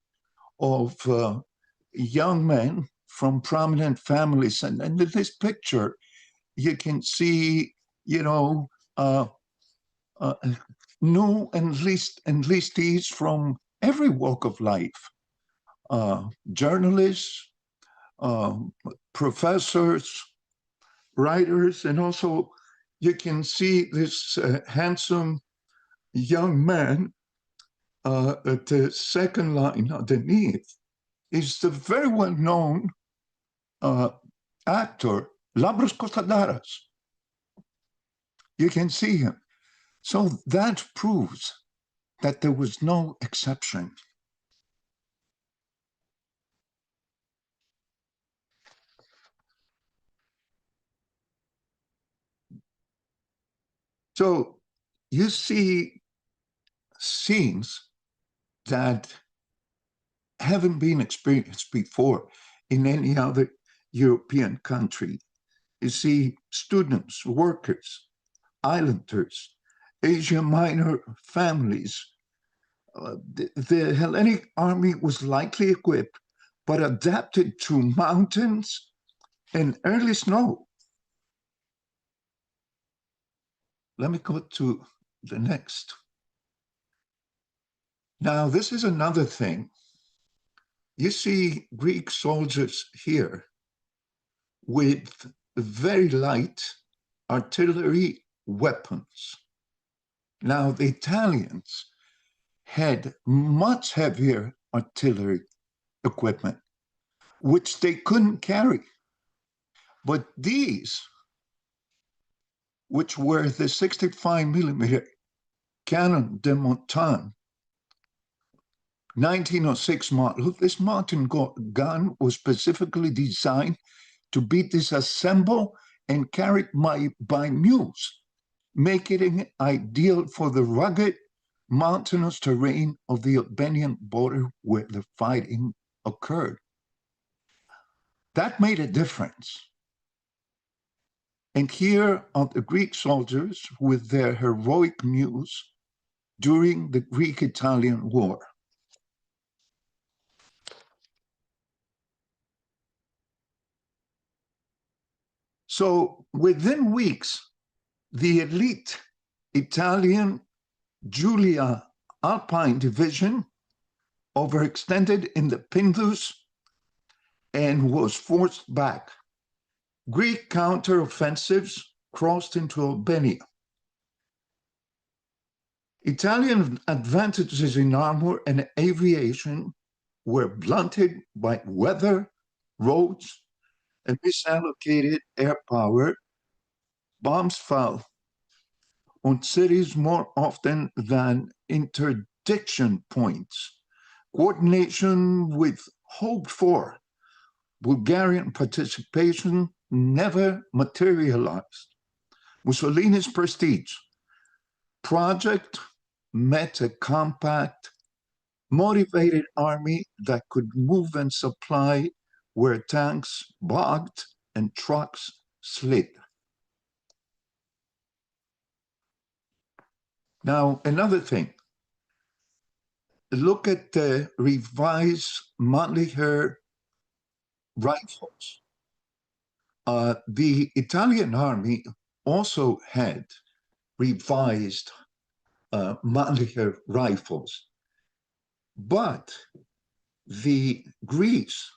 of young men from prominent families. And in this picture, you can see, new enlistees from every walk of life, journalists, professors, writers, and also you can see this handsome young man at the second line underneath is the very well-known actor, Labros Kostadaras. You can see him. So that proves that there was no exception. So you see scenes that haven't been experienced before in any other European country. You see students, workers, islanders, Asia Minor families. The Hellenic army was lightly equipped, but adapted to mountains and early snow. Let me go to the next. Now, this is another thing. You see Greek soldiers here with very light artillery weapons. Now, the Italians had much heavier artillery equipment, which they couldn't carry. But these, which were the 65 millimeter Canon de Montan, 1906 model, this mountain gun was specifically designed to be disassembled and carried by mules, making it ideal for the rugged, mountainous terrain of the Albanian border where the fighting occurred. That made a difference. And here are the Greek soldiers with their heroic mules during the Greek-Italian War. So within weeks, the elite Italian Giulia Alpine Division overextended in the Pindus and was forced back. Greek counteroffensives crossed into Albania. Italian advantages in armor and aviation were blunted by weather, roads, and misallocated air power. Bombs fell on cities more often than interdiction points. Coordination with hoped-for Bulgarian participation never materialized. Mussolini's prestige project met a compact, motivated army that could move and supply where tanks bogged and trucks slid. Now, another thing, look at the revised Mannlicher rifles. The Italian army also had revised Mannlicher rifles, but the Greeks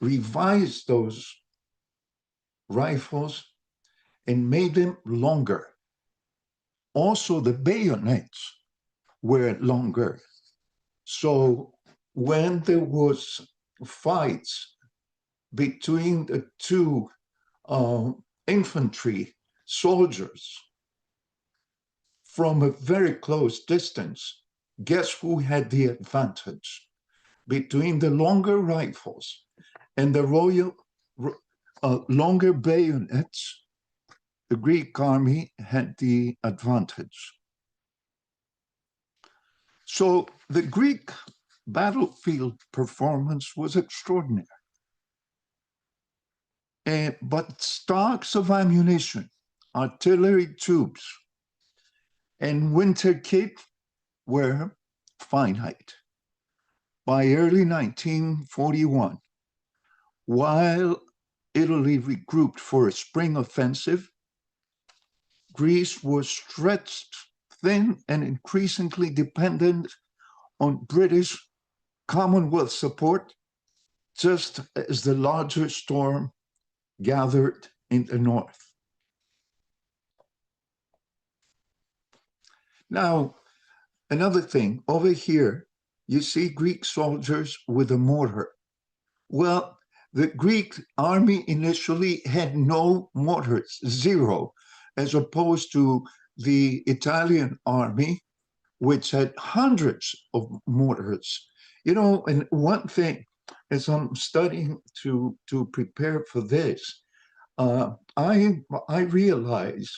revised those rifles and made them longer. Also, the bayonets were longer. So when there was fights between the two infantry soldiers from a very close distance, guess who had the advantage? Between the longer rifles and the longer bayonets, the Greek army had the advantage. So the Greek battlefield performance was extraordinary. But stocks of ammunition, artillery tubes, and winter kit were finite. By early 1941, while Italy regrouped for a spring offensive, Greece was stretched thin and increasingly dependent on British Commonwealth support, just as the larger storm gathered in the north. Now, another thing, over here, you see Greek soldiers with a mortar. Well, the Greek army initially had no mortars, zero, as opposed to the Italian army, which had hundreds of mortars. You know, and one thing, as I'm studying to prepare for this, I realize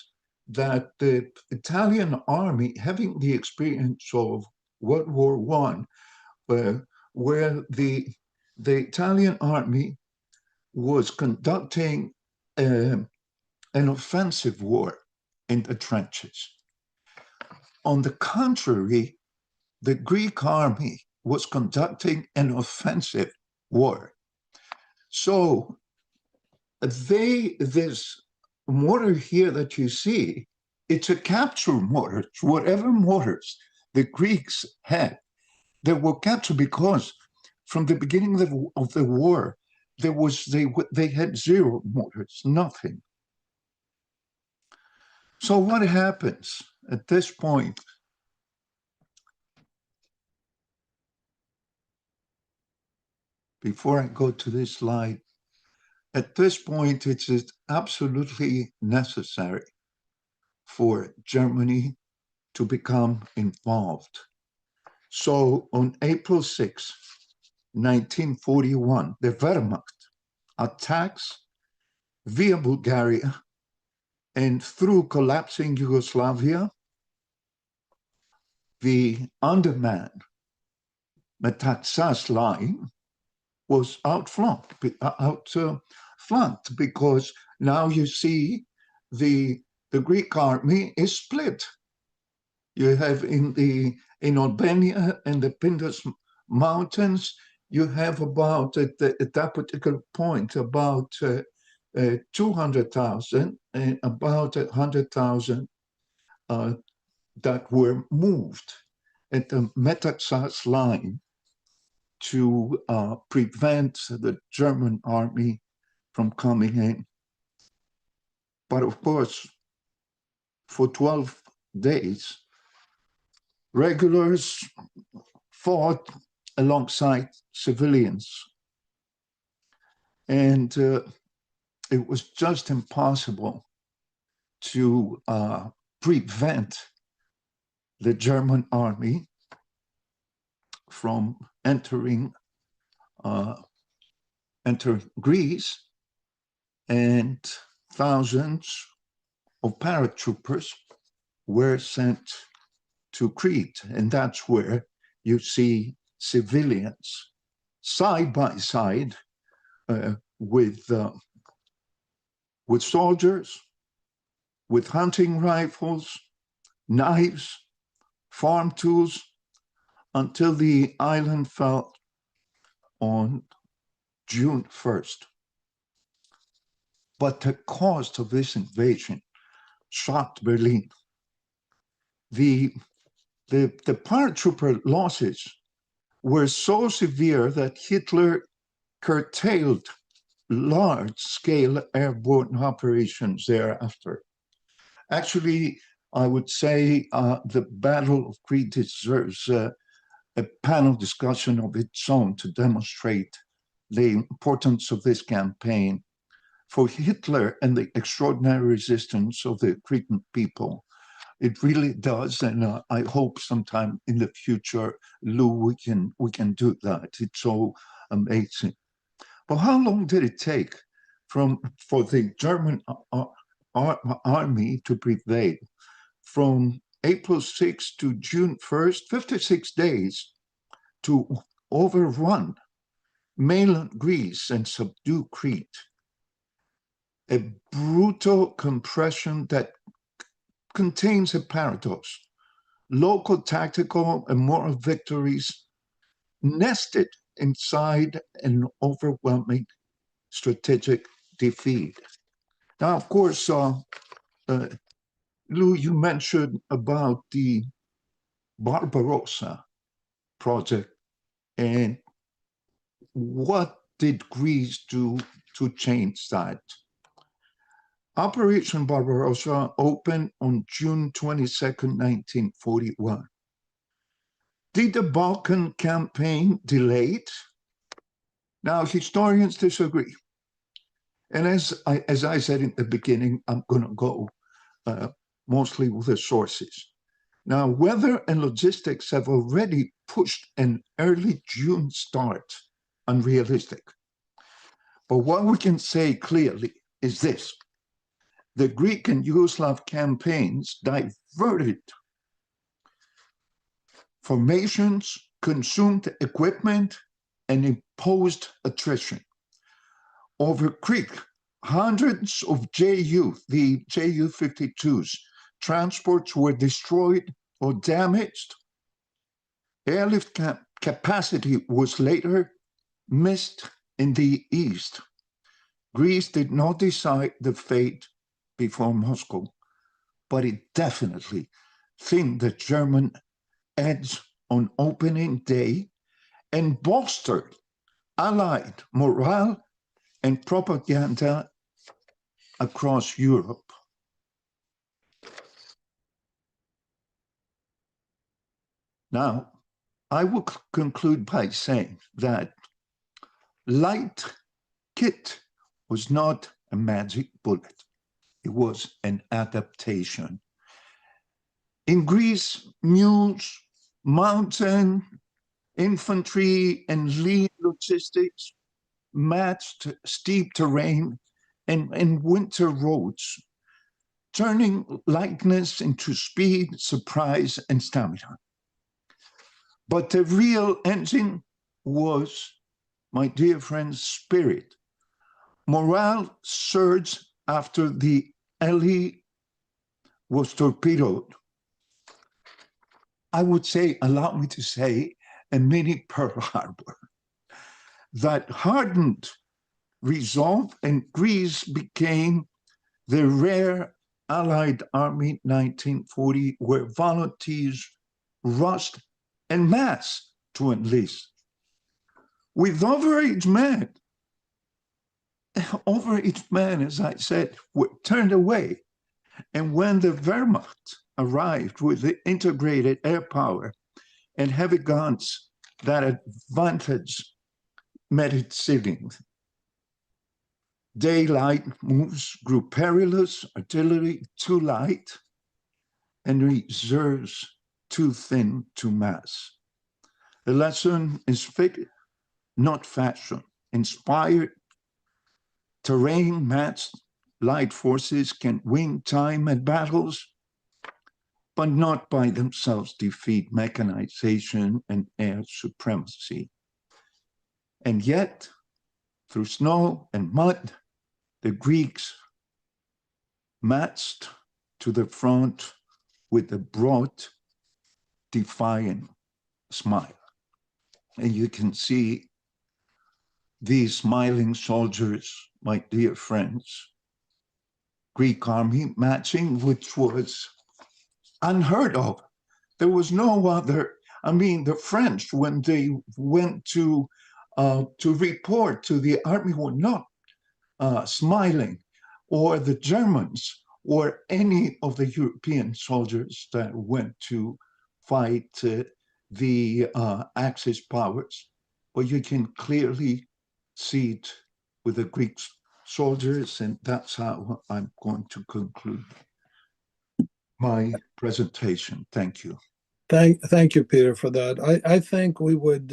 that the Italian army, having the experience of World War I, where the Italian army was conducting an offensive war in the trenches. On the contrary, the Greek army was conducting an offensive war. So this mortar here that you see, it's a capture mortar. Whatever mortars the Greeks had, they were captured because from the beginning of the war, they had zero mortars, nothing. So what happens at this point? Before I go to this slide, at this point, it's absolutely necessary for Germany to become involved. So on April 6, 1941, the Wehrmacht attacks via Bulgaria, and through collapsing Yugoslavia, the undermanned Metaxas line was outflanked because now you see the Greek army is split. You have in Albania and the Pindus Mountains, you have about at that particular point about 200,000 and about 100,000 that were moved at the Metaxas line to prevent the German army from coming in. But of course, for 12 days, regulars fought alongside civilians. And it was just impossible to prevent the German army from entering Greece, and thousands of paratroopers were sent to Crete, and that's where you see civilians side by side with soldiers, with hunting rifles, knives, farm tools, until the island fell on June 1st. But the cost of this invasion shocked Berlin. The paratrooper losses were so severe that Hitler curtailed large-scale airborne operations thereafter. Actually, I would say the Battle of Crete deserves a panel discussion of its own to demonstrate the importance of this campaign for Hitler and the extraordinary resistance of the Cretan people. It really does, and I hope sometime in the future, Lou, we can do that. It's so amazing. But how long did it take for the German army to prevail? From April 6th to June 1st, 56 days to overrun mainland Greece and subdue Crete. A brutal compression that contains a paradox. Local tactical and moral victories nested inside an overwhelming strategic defeat. Now, of course, Lou, you mentioned about the Barbarossa project, and what did Greece do to change that? Operation Barbarossa opened on June 22nd, 1941. Did the Balkan campaign delay it? Now, historians disagree. And as I said in the beginning, I'm going to go mostly with the sources. Now, weather and logistics have already pushed an early June start unrealistic. But what we can say clearly is this: the Greek and Yugoslav campaigns diverted formations, consumed equipment, and imposed attrition. Over Crete, hundreds of the Ju-52s, transports were destroyed or damaged. Airlift capacity was later missed in the east. Greece did not decide the fate before Moscow, but it definitely thinned the German edge on opening day and bolstered Allied morale and propaganda across Europe. Now, I will conclude by saying that light kit was not a magic bullet. It was an adaptation. In Greece, mules, mountain, infantry, and lean logistics matched steep terrain and winter roads, turning lightness into speed, surprise, and stamina. But the real engine was, my dear friends, spirit. Morale surged after the Ellie was torpedoed. I would say, allow me to say, a mini Pearl Harbor that hardened resolve, and Greece became the rare Allied Army 1940, where volunteers rushed en masse to enlist. With overaged men, as I said, were turned away. And when the Wehrmacht arrived with the integrated air power and heavy guns, that advantage met its ceilings. Daylight moves grew perilous, artillery too light, and reserves too thin to mass. The lesson is fit, not fashion. Inspired, terrain matched light forces can win time at battles, but not by themselves defeat mechanization and air supremacy. And yet, through snow and mud, the Greeks marched to the front with a broad, defiant smile. And you can see these smiling soldiers, my dear friends, Greek army marching, which was unheard of. There was no other. I mean, the French, when they went to report to the army, were not smiling, or the Germans, or any of the European soldiers that went to fight the Axis powers. But you can clearly see it with the Greek soldiers, and that's how I'm going to conclude my presentation. Thank you. Thank you, Peter, for that. I think we would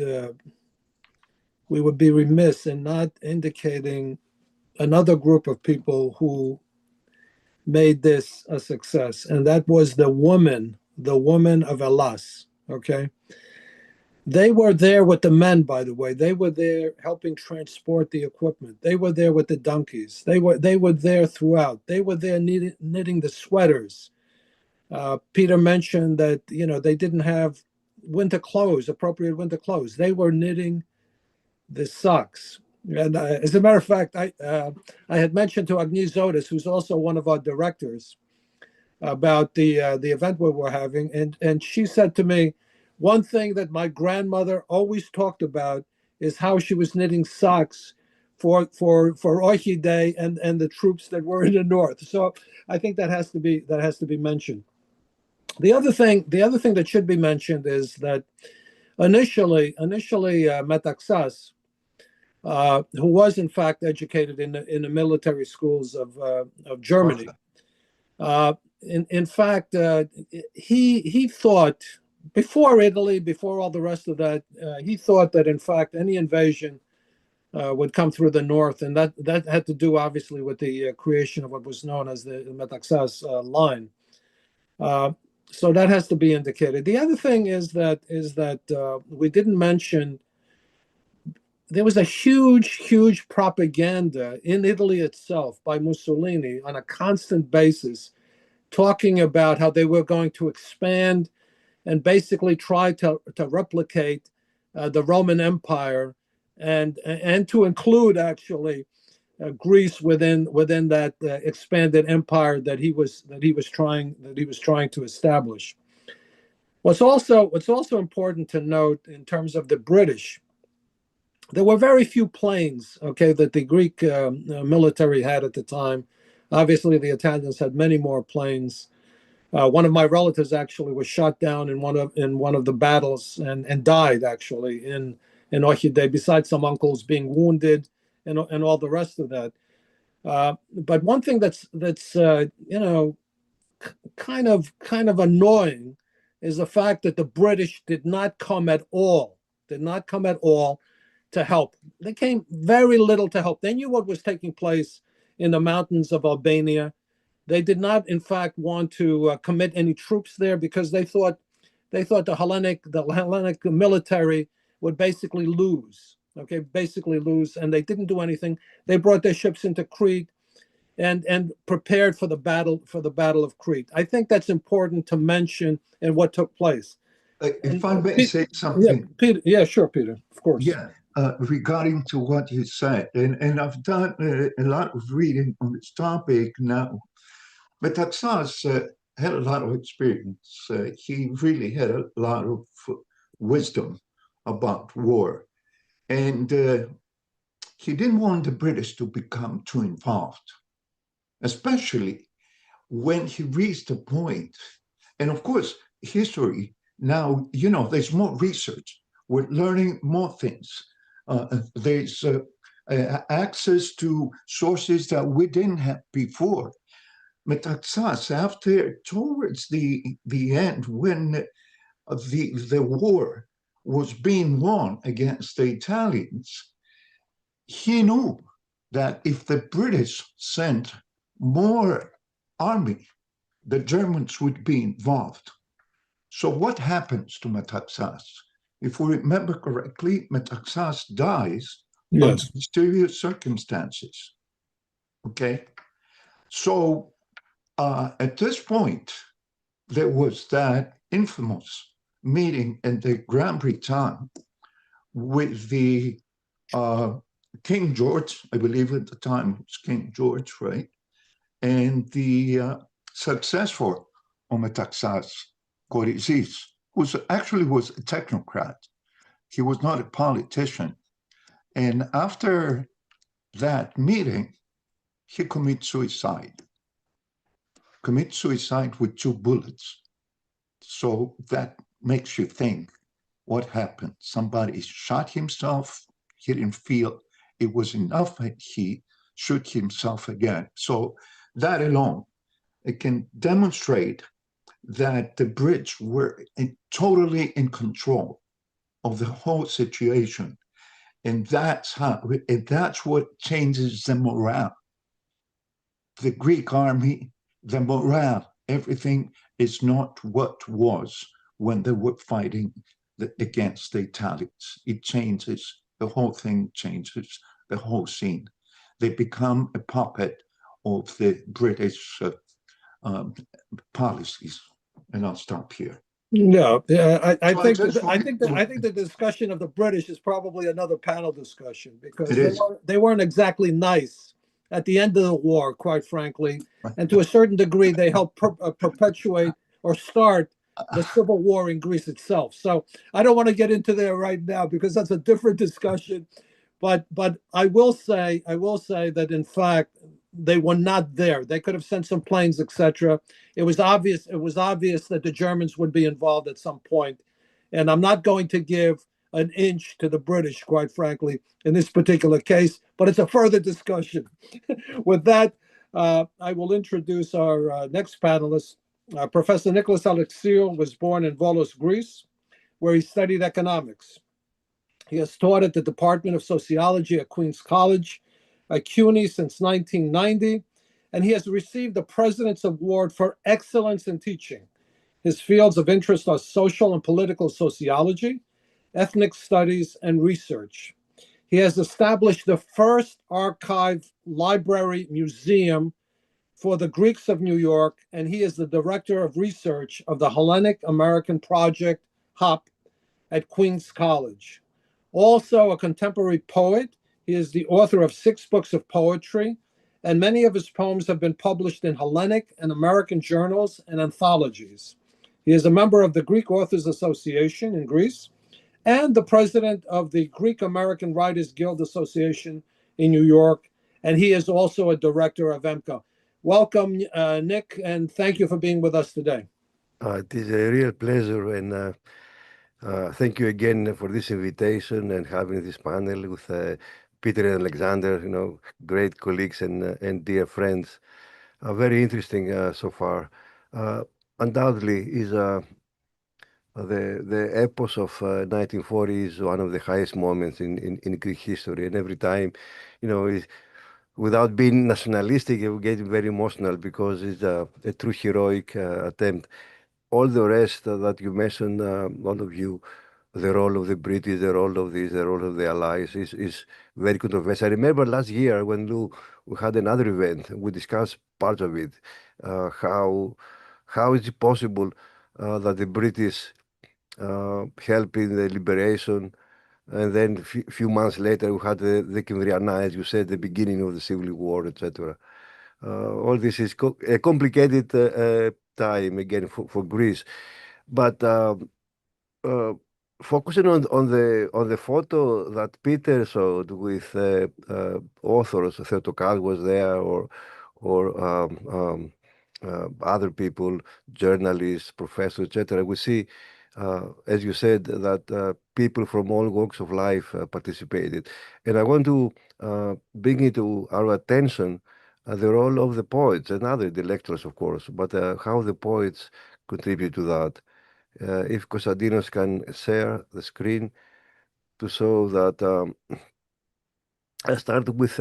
be remiss in not indicating another group of people who made this a success, and that was the women of Hellas. Okay, they were there with the men, by the way. They were there helping transport the equipment. They were there with the donkeys. They were there throughout. They were there knitting the sweaters. Peter mentioned that they didn't have appropriate winter clothes. They were knitting the socks. And as a matter of fact, I had mentioned to Agnes Zotis, who's also one of our directors, about the event we were having, and she said to me, one thing that my grandmother always talked about is how she was knitting socks for OXI Day and the troops that were in the north. So I think that has to be mentioned. The other thing that should be mentioned is that initially Metaxas, who was in fact educated in the military schools of Germany, in fact, he thought, before Italy, before all the rest of that, he thought that in fact any invasion would come through the north, and that had to do obviously with the creation of what was known as the Metaxas line. So that has to be indicated. The other thing is that we didn't mention there was a huge propaganda in Italy itself by Mussolini on a constant basis, talking about how they were going to expand and basically try to replicate the Roman Empire and to include actually Greece within that expanded empire that he was trying to establish. What's also important to note in terms of the British, there were very few planes, okay, that the Greek military had at the time. Obviously, the Italians had many more planes. One of my relatives actually was shot down in one of the battles and died actually in OXI Day, besides some uncles being wounded and all the rest of that. But one thing that's kind of annoying is the fact that the British did not come at all to help. They came very little to help. They knew what was taking place in the mountains of Albania. They did not, in fact, want to commit any troops there because they thought the Hellenic military would basically lose. Okay, and they didn't do anything. They brought their ships into Crete and prepared for the battle of Crete. I think that's important to mention in what took place. If I may say something. Yeah, Peter. Yeah, sure, Peter. Of course. Yeah, regarding to what you said, and I've done a lot of reading on this topic now. Metaxas had a lot of experience. He really had a lot of wisdom about war. And he didn't want the British to become too involved, especially when he reached a point. And of course, history now, there's more research. We're learning more things. There's access to sources that we didn't have before. Metaxas, towards the end, when the war was being won against the Italians, he knew that if the British sent more army, the Germans would be involved. So what happens to Metaxas? If we remember correctly, Metaxas dies under mysterious circumstances. Okay? So at this point, there was that infamous meeting in the Grand Bretagne with the King George, I believe at the time it was King George, right? And the successor of Metaxas, Korizis, who actually was a technocrat. He was not a politician. And after that meeting, he commits suicide. Commits suicide with 2 bullets. So that makes you think, what happened? Somebody shot himself. He didn't feel it was enough, and he shoot himself again. So that alone, it can demonstrate that the Brits were totally in control of the whole situation. And that's what changes the morale. The Greek army, the morale, everything is not what was when they were fighting against the Italians. It changes, the whole thing changes, the whole scene. They become a puppet of the British policies. And I'll stop here. No, I think the discussion of the British is probably another panel discussion, because they weren't exactly nice at the end of the war, quite frankly. And to a certain degree, they helped perpetuate or start the civil war in Greece itself. So I don't want to get into there right now because that's a different discussion. But I will say that in fact they were not there. They could have sent some planes, etc. It was obvious that the Germans would be involved at some point. And I'm not going to give an inch to the British, quite frankly, in this particular case, but it's a further discussion. With that, I will introduce our next panelist. Professor Nicholas Alexiou was born in Volos, Greece, where he studied economics. He has taught at the Department of Sociology at Queen's College, CUNY, since 1990, and he has received the President's Award for Excellence in Teaching. His fields of interest are social and political sociology, ethnic studies, and research. He has established the first archive library museum for the Greeks of New York, and he is the director of research of the Hellenic American Project, HOP, at Queen's College. Also a contemporary poet, he is the author of 6 books of poetry, and many of his poems have been published in Hellenic and American journals and anthologies. He is a member of the Greek Authors Association in Greece and the president of the Greek American Writers Guild Association in New York, and he is also a director of EMBCA. Welcome, Nick, and thank you for being with us today. It is a real pleasure, and thank you again for this invitation and having this panel with Peter and Alexander, great colleagues and dear friends. Very interesting so far. Undoubtedly is the epos of 1940 is one of the highest moments in Greek history, and every time, without being nationalistic, you get very emotional because it's a true heroic attempt. All the rest that you mentioned, all of you, the role of the British, the role of this, the role of the Allies is very controversial. I remember last year when we had another event, we discussed parts of it. How is it possible that the British help in the liberation, and then a few months later we had the Kymriana, as you said, the beginning of the Civil War, etc. All this is a complicated time again for Greece, but focusing on the photo that Peter showed with authors, Theotokos was there, or other people, journalists, professors, etc. We see, as you said, that people from all walks of life participated, and I want to bring into our attention the role of the poets and the lecturers, of course, but how the poets contribute to that. If Konstantinos can share the screen to show that I start with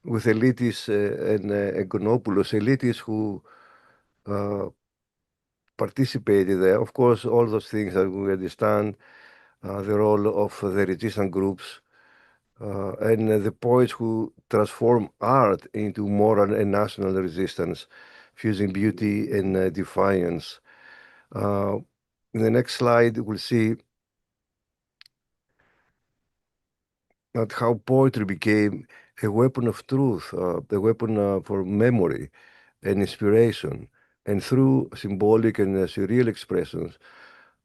Elitis and Egonopoulos. Elitis who participated there. Of course, all those things that we understand, the role of the resistance groups, and the poets who transform art into moral and national resistance, fusing beauty and defiance. In the next slide, we'll see that how poetry became a weapon of truth, a weapon for memory and inspiration. And through symbolic and surreal expressions,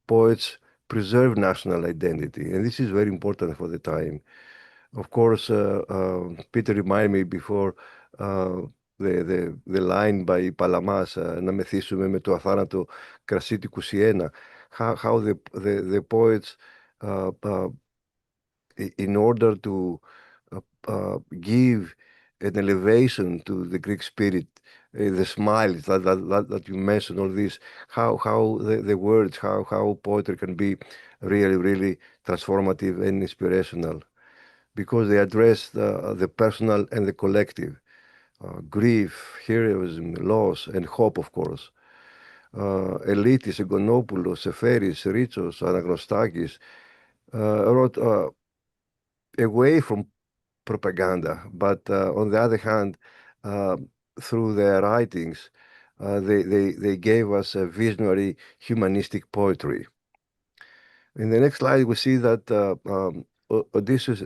poets preserve national identity. And this is very important for the time. Of course, Peter reminded me before the line by Palamas, να μεθύσουμε με το αθάνατο κρασί του 21, how the poets, in order to give an elevation to the Greek spirit, the smiles that you mentioned, all this, how the words, how poetry can be really, really transformative and inspirational, because they address the personal and the collective, grief, heroism, loss, and hope, of course. Elitis, Egonopoulos, Seferis, Ritsos, Anagnostakis wrote away from propaganda, but on the other hand, through their writings, they gave us a visionary humanistic poetry. In the next slide, we see that Odysseus.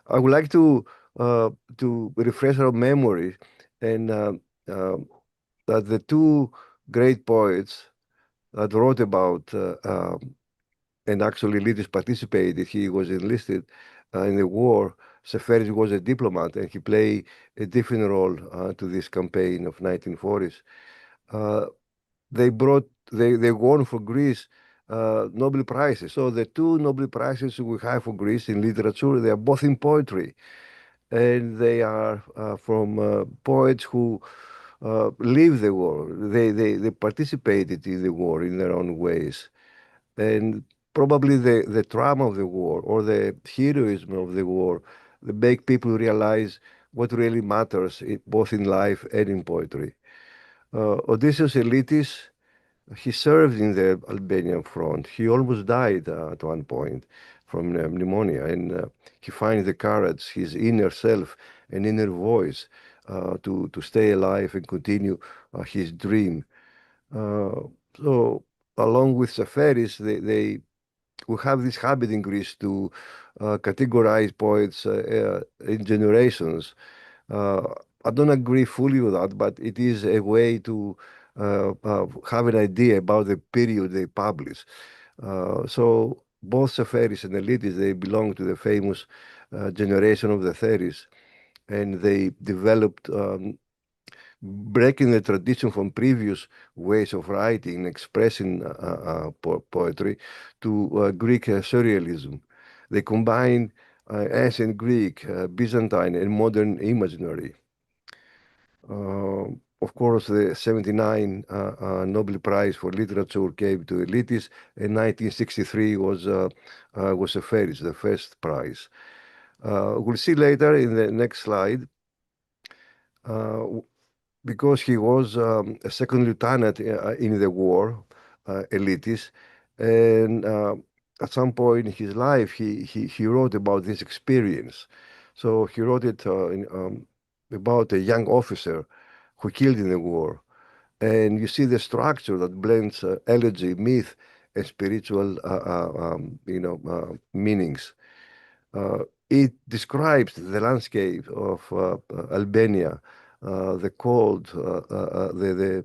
I would like to to refresh our memory, and that the two great poets that wrote about and actually Lytis participated. He was enlisted in the war. Seferis was a diplomat, and he played a different role to this campaign of 1940s. They won for Greece Nobel Prizes. So the two Nobel Prizes we have for Greece in literature, they are both in poetry, and they are from poets who lived the war. They participated in the war in their own ways. And probably the trauma of the war or the heroism of the war that make people realize what really matters both in life and in poetry. Odysseus Elitis, he served in the Albanian front. He almost died at one point from pneumonia, and he finds the courage, his inner self and inner voice to stay alive and continue his dream. So along with Safaris, they we have this habit in Greece to categorize poets in generations. I don't agree fully with that, but it is a way to have an idea about the period they publish. So both Safaris and Elitis, they belong to the famous generation of the 30s, and they developed breaking the tradition from previous ways of writing, expressing poetry to Greek surrealism. They combine ancient Greek, Byzantine, and modern imaginary. Of course, the 79 Nobel Prize for Literature came to Elitis, and 1963 was Seferis, the first prize. We'll see later in the next slide. Because he was a second lieutenant in the war, Elitis, and at some point in his life, he wrote about this experience. So he wrote it about a young officer who killed in the war. And you see the structure that blends elegy, myth, and spiritual, meanings. It describes the landscape of Albania, the cold, the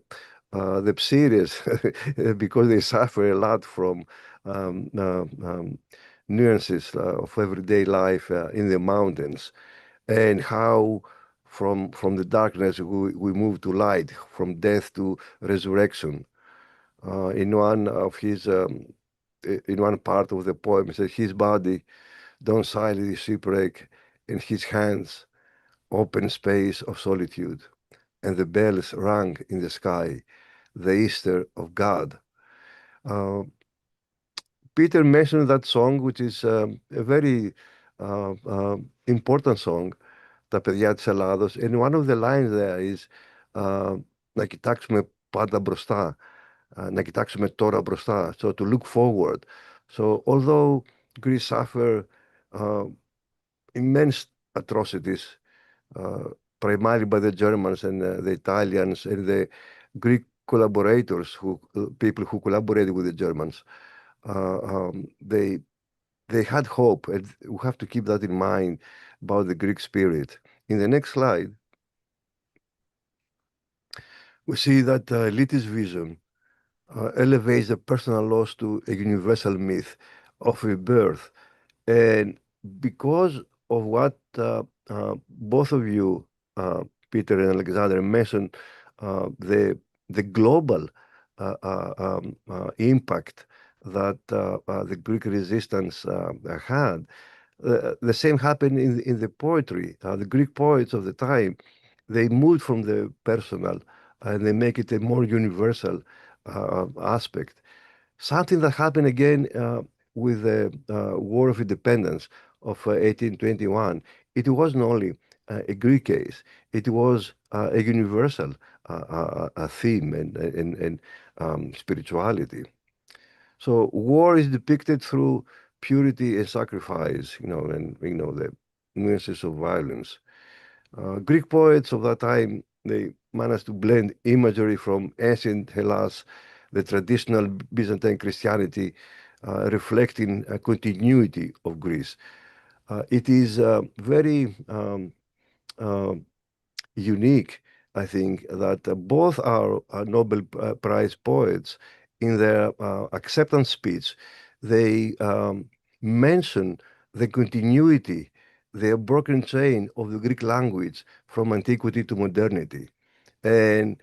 serious, because they suffer a lot from nuances of everyday life in the mountains, and how from the darkness we move to light, from death to resurrection. In one of his in one part of the poem, it says his body don't silently shipwreck, in his hands open space of solitude, and the bells rang in the sky, the Easter of God. Peter mentioned that song, which is a very important song, Τα παιδιά της Ελλάδος, and one of the lines there is να κοιτάξουμε πάντα μπροστά, να κοιτάξουμε τώρα μπροστά, so to look forward. So although Greece suffered immense atrocities, primarily by the Germans and the Italians and the Greek collaborators, people who collaborated with the Germans, they had hope, and we have to keep that in mind about the Greek spirit. In the next slide, we see that Lytis' vision elevates the personal loss to a universal myth of rebirth. And because of what both of you, Peter and Alexander, mentioned, the global impact that the Greek resistance had, the same happened in the poetry. The Greek poets of the time, they moved from the personal and they make it a more universal aspect. Something that happened again with the War of Independence of 1821. It wasn't only a Greek case, it was a universal theme and spirituality. So war is depicted through purity and sacrifice, and the nuances of violence. Greek poets of that time, they managed to blend imagery from ancient Hellas, the traditional Byzantine Christianity, reflecting a continuity of Greece. It is very unique, I think, that both are Nobel Prize poets. In their acceptance speech, they mention the continuity, the broken chain of the Greek language from antiquity to modernity. And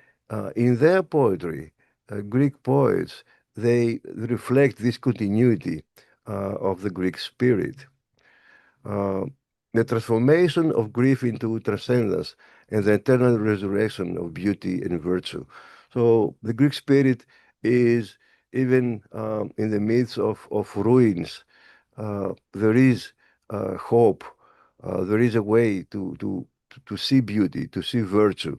in their poetry, Greek poets, they reflect this continuity of the Greek spirit. Uh, the transformation of grief into transcendence and the eternal resurrection of beauty and virtue. So the Greek spirit is even in the midst of ruins. There is hope. There is a way to see beauty, to see virtue.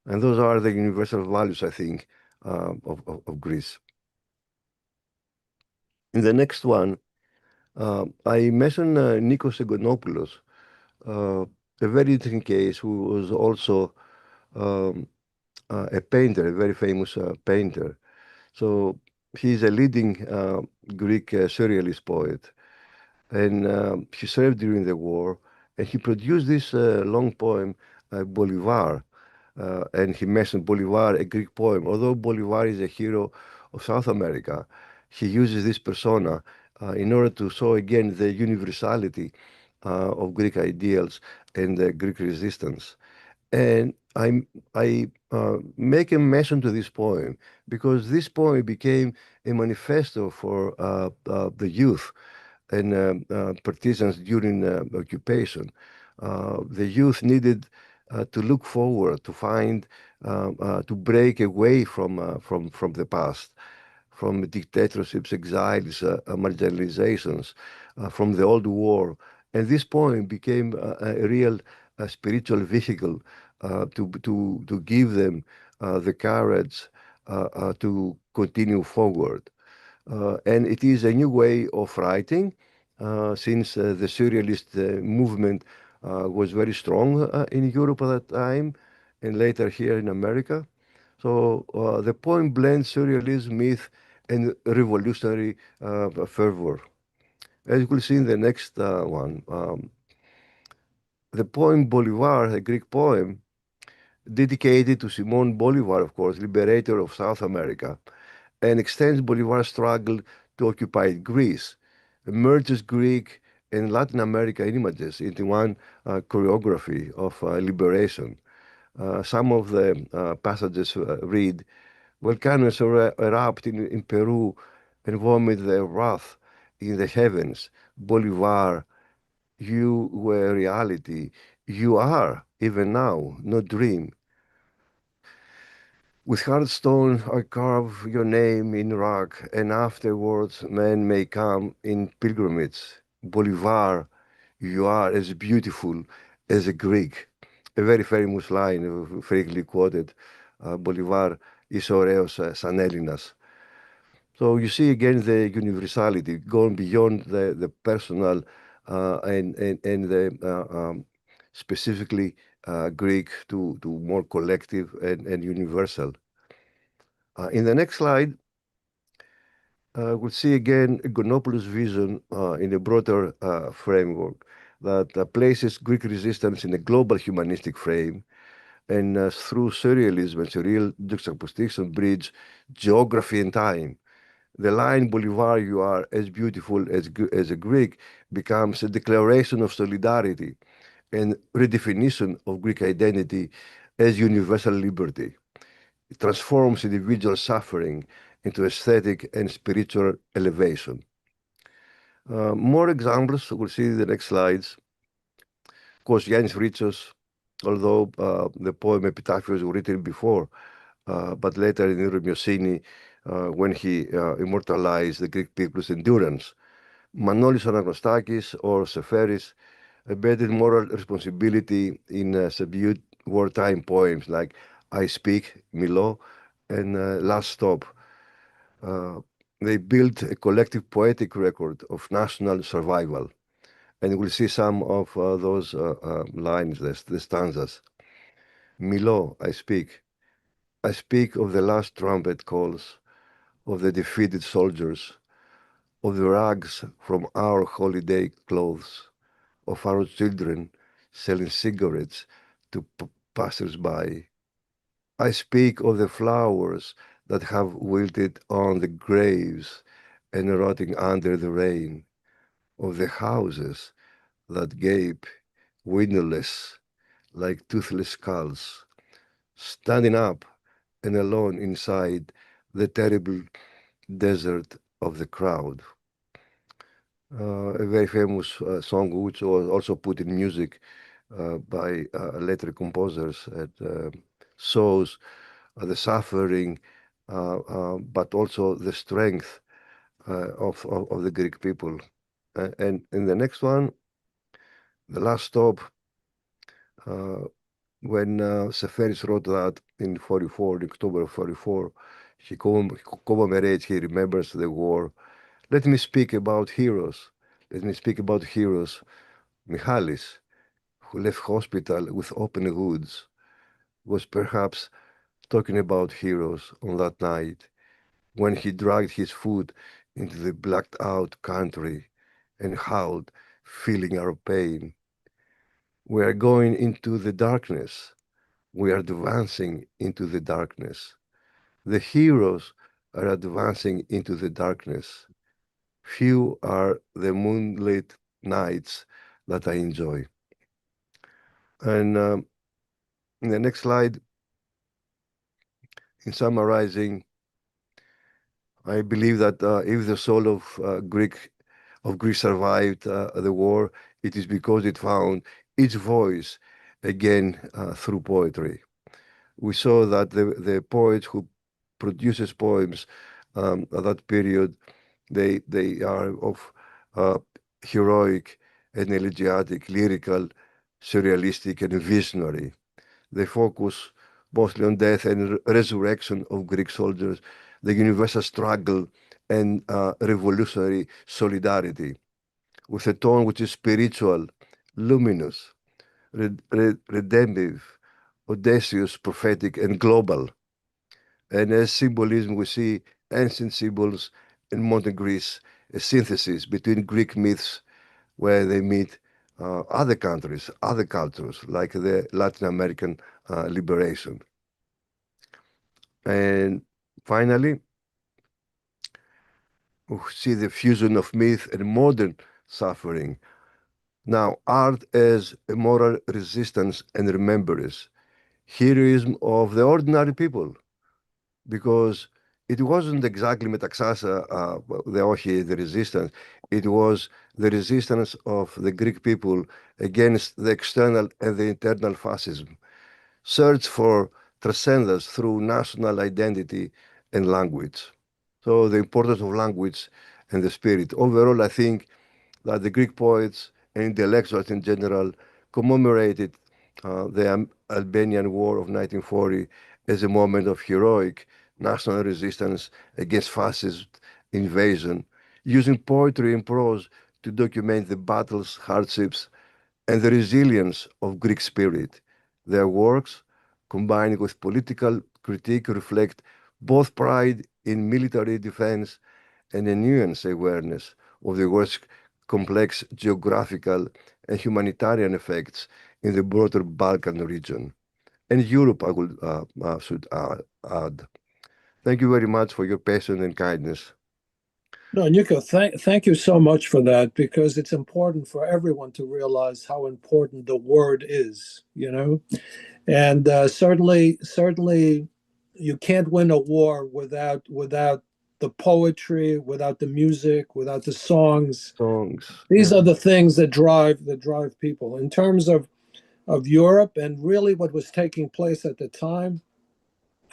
And those are the universal values, I think, of Greece. In the next one, I mentioned Nikos Egonopoulos, a very interesting case, who was also um, a painter, a very famous painter. So he's a leading Greek surrealist poet, and he served during the war, and he produced this long poem, Bolivar, and he mentioned Bolivar, a Greek poem. Although Bolivar is a hero of South America, he uses this persona in order to show again the universality of Greek ideals and the Greek resistance. And I make a mention to this poem because this poem became a manifesto for the youth and partisans during occupation. The youth needed to look forward, to find, to break away from the past, from dictatorships, exiles, marginalizations, from the old war. And this poem became a real spiritual vehicle to give them the courage to continue forward. And it is a new way of writing, since the surrealist movement was very strong in Europe at that time, and later here in America. So the poem blends surrealism, myth, and revolutionary fervor. As you will see in the next one, the poem Bolivar, a Greek poem, dedicated to Simon Bolivar, of course, liberator of South America, and extends Bolivar's struggle to occupy Greece, merges Greek and Latin American images into one choreography of liberation. Some of the passages read, volcanoes erupt in Peru and vomit their wrath in the heavens. Bolivar, you were reality. You are, even now, no dream. With hard stone I carve your name in rock, and afterwards men may come in pilgrimage. Bolivar, you are as beautiful as a Greek. A very famous line, frequently quoted. Bolivar is ωραίος σαν Έλληνας. So you see again the universality going beyond the personal and the specifically Greek to more collective and universal. In the next slide, we'll see again Gonopoulos' vision in a broader framework that places Greek resistance in a global humanistic frame, and through surrealism and surreal juxtaposition bridge geography and time. The line Bolivar, you are as beautiful as a Greek, becomes a declaration of solidarity and redefinition of Greek identity as universal liberty. It transforms individual suffering into aesthetic and spiritual elevation. More examples, we'll see in the next slides. Of course, Yanis Ritsos, although the poem Epitaphios was written before, but later in Mussolini, when he immortalized the Greek people's endurance. Manolis Anagnostakis or Seferis embedded moral responsibility in subdued wartime poems like I Speak, Milo, and Last Stop. They built a collective poetic record of national survival. And we'll see some of those lines, the stanzas. Milo, I speak. I speak of the last trumpet calls, of the defeated soldiers, of the rags from our holiday clothes, of our children selling cigarettes to passers-by. I speak of the flowers that have wilted on the graves and rotting under the rain, of the houses that gape windowless like toothless skulls, standing up and alone inside the terrible desert of the crowd. A very famous song which was also put in music by later composers that shows the suffering, but also the strength of the Greek people. And in the next one, the last stop, when Seferis wrote that in 44, in October of 44, he commemorates, he remembers the war. Let me speak about heroes. Let me speak about heroes. Michalis, who left hospital with open wounds, was perhaps talking about heroes on that night when he dragged his foot into the blacked out country and howled, feeling our pain. We are going into the darkness. We are advancing into the darkness. The heroes are advancing into the darkness. Few are the moonlit nights that I enjoy. And in the next slide, in summarizing, I believe that if the soul of Greece survived the war, it is because it found its voice again through poetry. We saw that the poet who produces poems at that period, they are of heroic and elegiac, lyrical, surrealistic, and visionary. They focus mostly on death and resurrection of Greek soldiers, the universal struggle and revolutionary solidarity, with a tone which is spiritual, luminous, redemptive, audacious, prophetic, and global. And as symbolism, we see ancient symbols in modern Greece, a synthesis between Greek myths where they meet other countries, other cultures, like the Latin American liberation. And finally, we see the fusion of myth and modern suffering. Now, art as a moral resistance and remembrance, heroism of the ordinary people, because it wasn't exactly Metaxas, the OXI, the resistance. It was the resistance of the Greek people against the external and the internal fascism. Search for transcendence through national identity and language. So the importance of language and the spirit. Overall, I think that the Greek poets and intellectuals in general commemorated the Albanian War of 1940 as a moment of heroic national resistance against fascist invasion, using poetry and prose to document the battles, hardships, and the resilience of Greek spirit. Their works, combined with political critique, reflect both pride in military defense and a nuanced awareness of the war's complex geographical and humanitarian effects in the broader Balkan region. And Europe, I should add. Thank you very much for your patience and kindness. No, Nico, thank you so much for that, because it's important for everyone to realize how important the word is, and certainly you can't win a war without the poetry, without the music, without the songs. These are the things that drive people. In terms of Europe and really what was taking place at the time,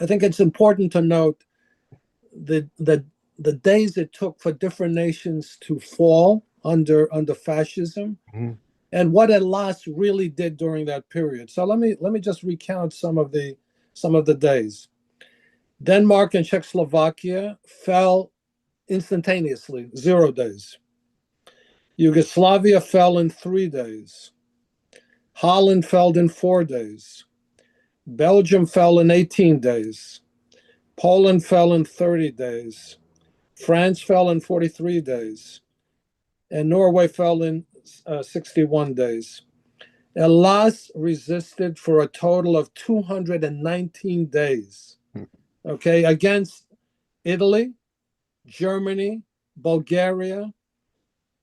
I think it's important to note the days it took for different nations to fall under fascism, and what Hellas really did during that period. So let me just recount some of the days. Denmark and Czechoslovakia fell instantaneously, 0 days. Yugoslavia fell in 3 days. Holland fell in 4 days. Belgium fell in 18 days. Poland fell in 30 days. France fell in 43 days. And Norway fell in 61 days. Hellas resisted for a total of 219 days, okay, against Italy, Germany, Bulgaria,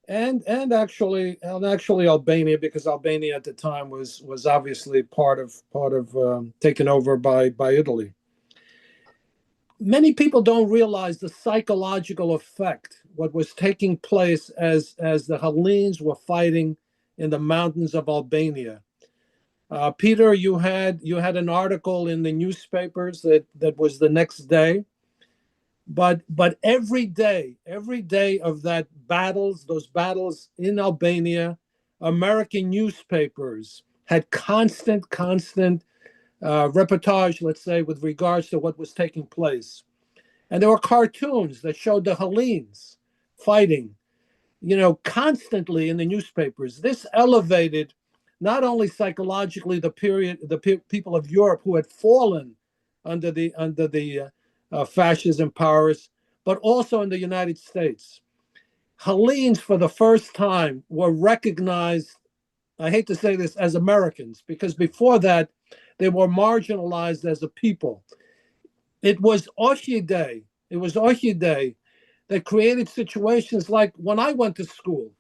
and actually Albania, because Albania at the time was obviously part of taken over by Italy. Many people don't realize the psychological effect, what was taking place as the Hellenes were fighting in the mountains of Albania. Peter, you had an article in the newspapers that was the next day, but every day of those battles in Albania, American newspapers had constant reportage, let's say, with regards to what was taking place. And there were cartoons that showed the Hellenes fighting, constantly in the newspapers. This elevated not only psychologically the people of Europe who had fallen under the fascism powers, but also in the United States. Hellenes, for the first time, were recognized, I hate to say this, as Americans, because before that, they were marginalized as a people. It was OXI Day that created situations like when I went to school.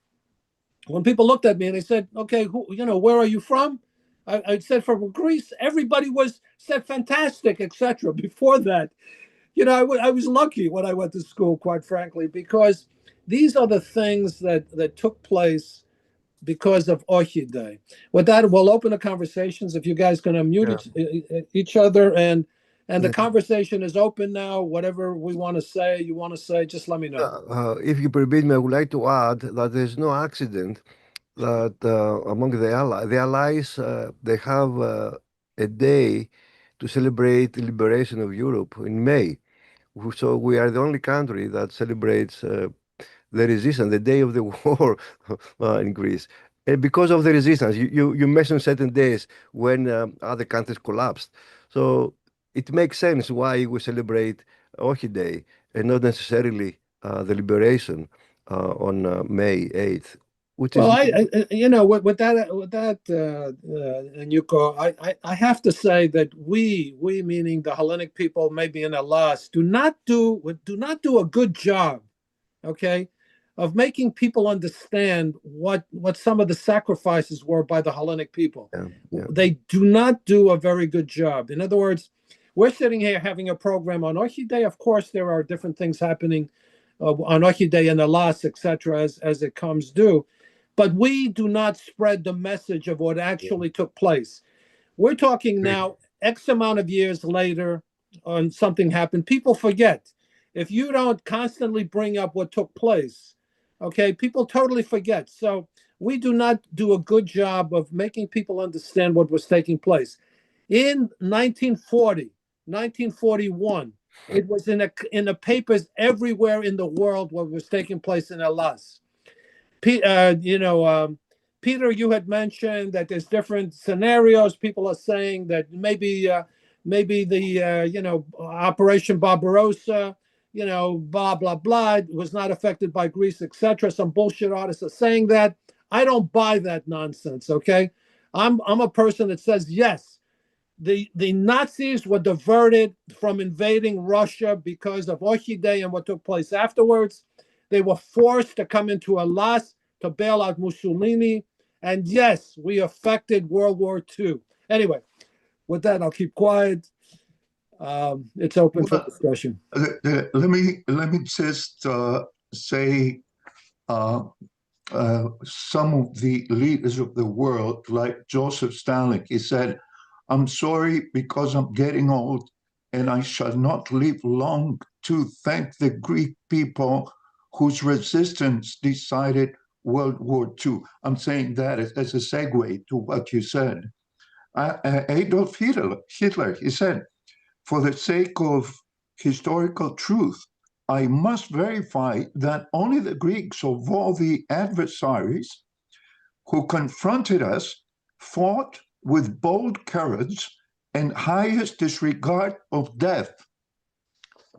When people looked at me and they said, okay, where are you from? I said, from Greece. Everybody said fantastic, etc. Before that, I was lucky when I went to school, quite frankly, because these are the things that took place because of OXI Day. With that, we'll open the conversations. If you guys can unmute each other, and the conversation is open now. Whatever you want to say, just let me know. If you permit me, I would like to add that there's no accident that among the Allies, they have a day to celebrate the liberation of Europe in May. So we are the only country that celebrates the resistance, the day of the war in Greece. And because of the resistance, you mentioned certain days when other countries collapsed. So it makes sense why we celebrate OXI Day and not necessarily the liberation on May 8th. Which Well, is with that, Nyuko, I have to say that we meaning the Hellenic people, maybe in Hellas, do not do a good job, okay, of making people understand what some of the sacrifices were by the Hellenic people. They do not do a very good job. In other words, we're sitting here having a program on OXI Day. Of course, there are different things happening on OXI Day in Hellas, etc., as it comes due. But we do not spread the message of what actually took place. We're talking now, X amount of years later, on something happened. People forget. If you don't constantly bring up what took place, okay, people totally forget. So we do not do a good job of making people understand what was taking place. In 1940, 1941, it was in the papers everywhere in the world what was taking place in Hellas. Peter, you had mentioned that there's different scenarios. People are saying that maybe the Operation Barbarossa, blah blah blah, was not affected by Greece, etc. Some bullshit artists are saying that. I don't buy that nonsense. Okay, I'm a person that says yes. The Nazis were diverted from invading Russia because of OXI Day and what took place afterwards. They were forced to come into Hellas to bail out Mussolini. And yes, we affected World War II. Anyway, with that, I'll keep quiet. It's open for discussion. Let me just say some of the leaders of the world, like Joseph Stalin, he said, "I'm sorry because I'm getting old and I shall not live long to thank the Greek people whose resistance decided World War II." I'm saying that as a segue to what you said. Adolf Hitler, he said, "For the sake of historical truth, I must verify that only the Greeks of all the adversaries who confronted us fought with bold courage and highest disregard of death."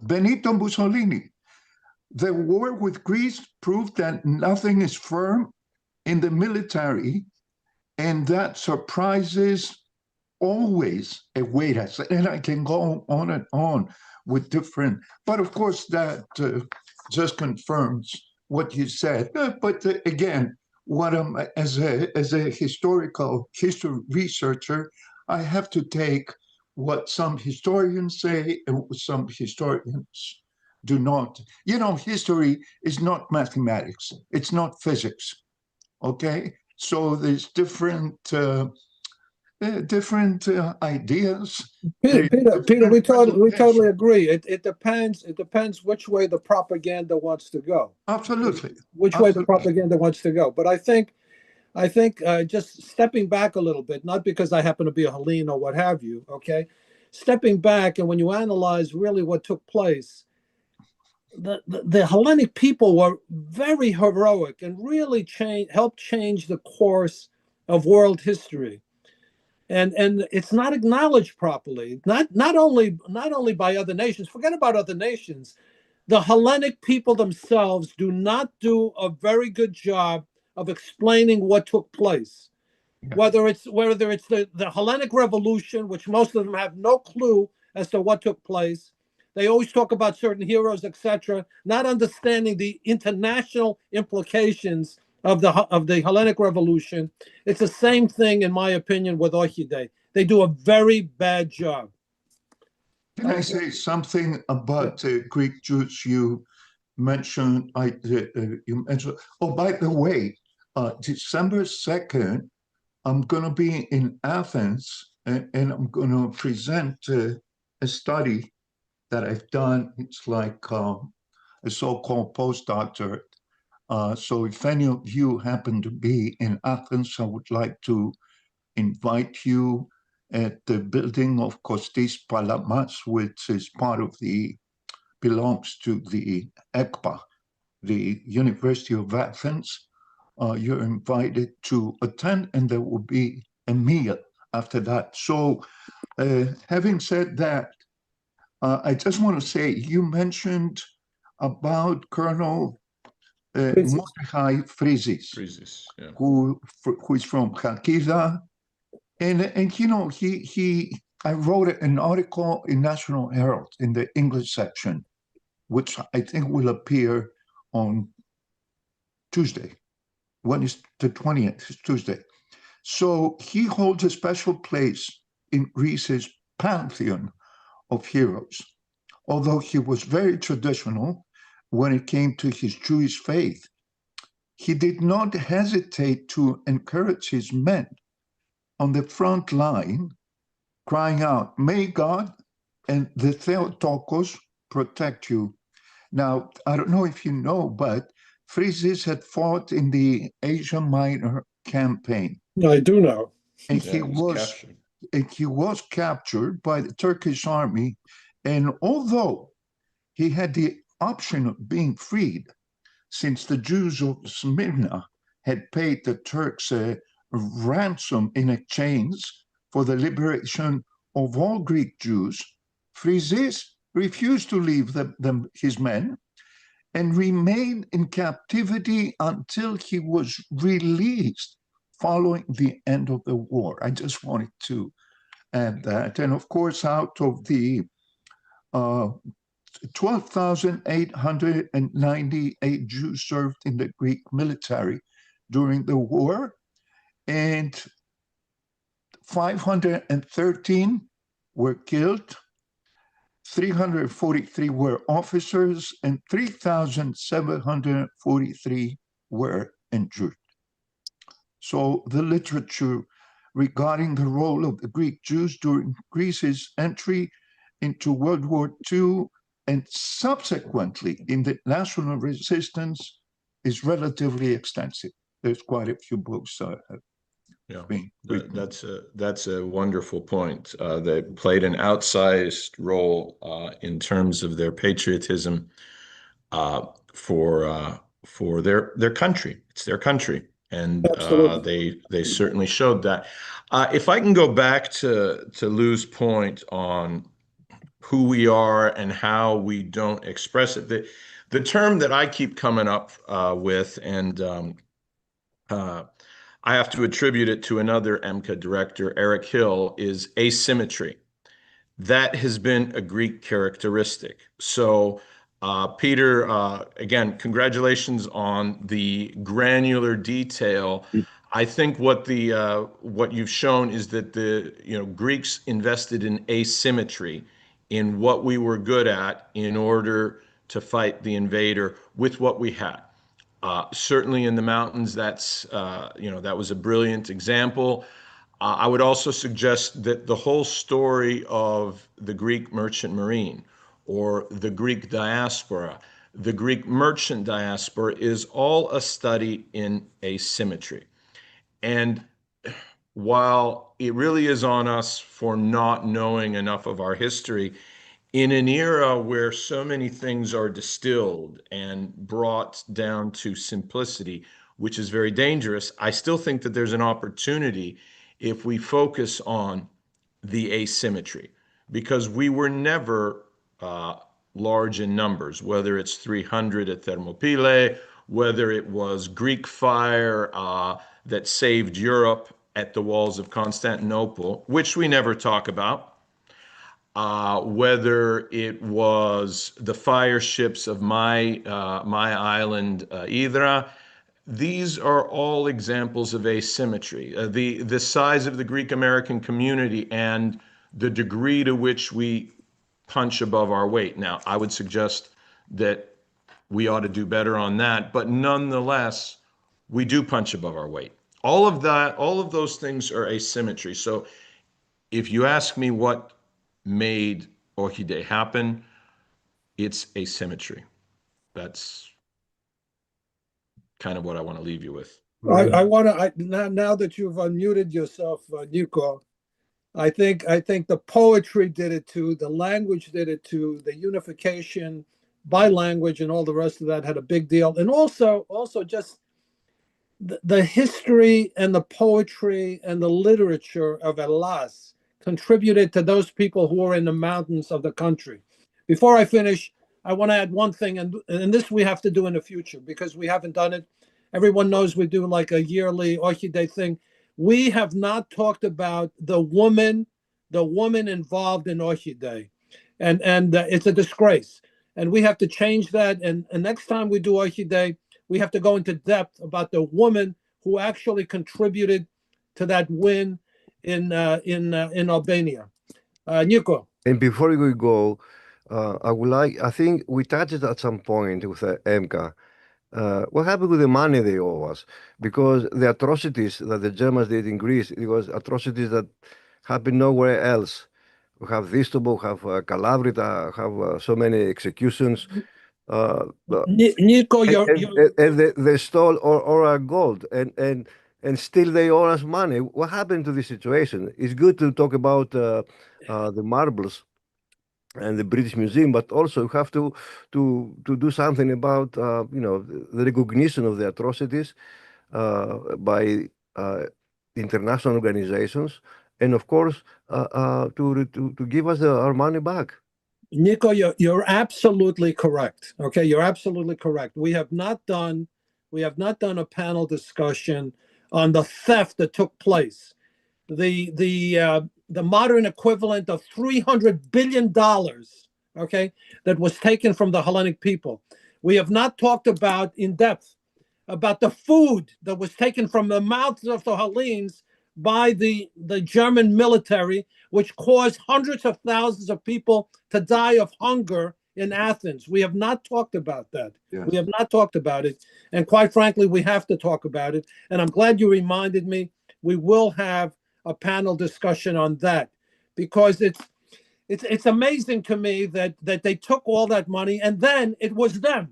Benito Mussolini, "The war with Greece proved that nothing is firm in the military And that surprises always await us. And I can go on and on with different, but of course that just confirms what you said. But again, what as a historical history researcher, I have to take what some historians say and what some historians do not. You know, history is not mathematics. It's not physics. Okay, so there's different ideas. Peter, we totally interpretations. agree. It depends. It depends which way the propaganda wants to go. Absolutely. Which way the Absolutely. propaganda wants to go. But I think just stepping back a little bit, not because I happen to be a Hellene or what have you. Okay, stepping back, and when you analyze really what took place, the Hellenic people were very heroic and really helped change the course of world history. And it's not acknowledged properly, not only by other nations. Forget about other nations. The Hellenic people themselves do not do a very good job of explaining what took place. Yeah. Whether it's the Hellenic Revolution, which most of them have no clue as to what took place. They always talk about certain heroes, etc., not understanding the international implications of the Hellenic Revolution. It's the same thing, in my opinion, with OXI. They do a very bad job. Can I say something about Greek Jews? You mentioned. You mentioned. Oh, by the way, December 2nd, I'm going to be in Athens, and I'm going to present a study that I've done. It's like a so-called postdoctorate. So if any of you happen to be in Athens, I would like to invite you at the building of Kostis Palamas, which is belongs to the ECPA, the University of Athens. You're invited to attend, and there will be a meal after that. So having said that, I just want to say, you mentioned about Colonel Mordechai Frizis, yeah. who is from Chalkida, and you know I wrote an article in National Herald in the English section, which I think will appear on Tuesday. When is the 20th? It's Tuesday. So he holds a special place in Greece's pantheon of heroes, although he was very traditional when it came to his Jewish faith. He did not hesitate to encourage his men on the front line, crying out, "May God and the Theotokos protect you." Now, I don't know if you know, but Frizis had fought in the Asia Minor campaign. I do know. And he was captured by the Turkish army. And although he had the option of being freed, since the Jews of Smyrna had paid the Turks a ransom in exchange for the liberation of all Greek Jews, Frizis refused to leave his men and remained in captivity until he was released following the end of the war. I just wanted to add that. And of course, out of the 12,898 Jews served in the Greek military during the war, and 513 were killed, 343 were officers, and 3,743 were injured. So the literature regarding the role of the Greek Jews during Greece's entry into World War II and subsequently in the national resistance is relatively extensive. There's quite a few books. That's a wonderful point. They played an outsized role in terms of their patriotism for their country. It's their country, and they certainly showed that. If I can go back to Lou's point on who we are and how we don't express it, the term that I keep coming up with, and I have to attribute it to another EMBCA director, Eric Hill, is asymmetry. That has been a Greek characteristic. So, Peter, again, congratulations on the granular detail. I think what you've shown is that the Greeks invested in asymmetry, in what we were good at in order to fight the invader with what we had. Certainly in the mountains, that was a brilliant example. I would also suggest that the whole story of the Greek merchant marine or the Greek diaspora, the Greek merchant diaspora, is all a study in asymmetry. And while it really is on us for not knowing enough of our history, in an era where so many things are distilled and brought down to simplicity, which is very dangerous, I still think that there's an opportunity if we focus on the asymmetry, because we were never large in numbers, whether it's 300 at Thermopylae, whether it was Greek fire that saved Europe at the walls of Constantinople, which we never talk about, whether it was the fire ships of my island, Hydra. These are all examples of asymmetry. The size of the Greek American community and the degree to which we punch above our weight. Now, I would suggest that we ought to do better on that, but nonetheless, we do punch above our weight. All of those things are asymmetry. So if you ask me what made Orchidea happen, it's asymmetry. That's kind of what I want to leave you with. I want to now that you've unmuted yourself, Nico. I think the poetry did it too. The language did it too. The unification by language and all the rest of that had a big deal. And also just the history and the poetry and the literature of Hellas contributed to those people who are in the mountains of the country. Before I finish, I want to add one thing, and this we have to do in the future because we haven't done it. Everyone knows we do like a yearly Orchidea thing. We have not talked about the woman involved in Orchidea, and it's a disgrace. And we have to change that. And next time we do Orchidea, we have to go into depth about the woman who actually contributed to that win in Albania. Nico. And before we go, I think we touched it at some point with EMBCA. What happened with the money they owe us? Because the atrocities that the Germans did in Greece, it was atrocities that happened nowhere else. We have Vistobo, have Kalavrita, have so many executions. Nico, they stole all our gold, and still they owe us money. What happened to this situation? It's good to talk about the marbles and the British Museum, but also you have to do something about the recognition of the atrocities by international organizations, and of course to give us our money back. Nico, you're absolutely correct. Okay, you're absolutely correct. We have not done a panel discussion on the theft that took place. The modern equivalent of $300 billion, okay, that was taken from the Hellenic people. We have not talked about in depth about the food that was taken from the mouths of the Hellenes by the German military, which caused hundreds of thousands of people to die of hunger in Athens. We have not talked about that. Yes. We have not talked about it. And quite frankly, we have to talk about it. And I'm glad you reminded me. We will have a panel discussion on that, because it's amazing to me that they took all that money and then it was them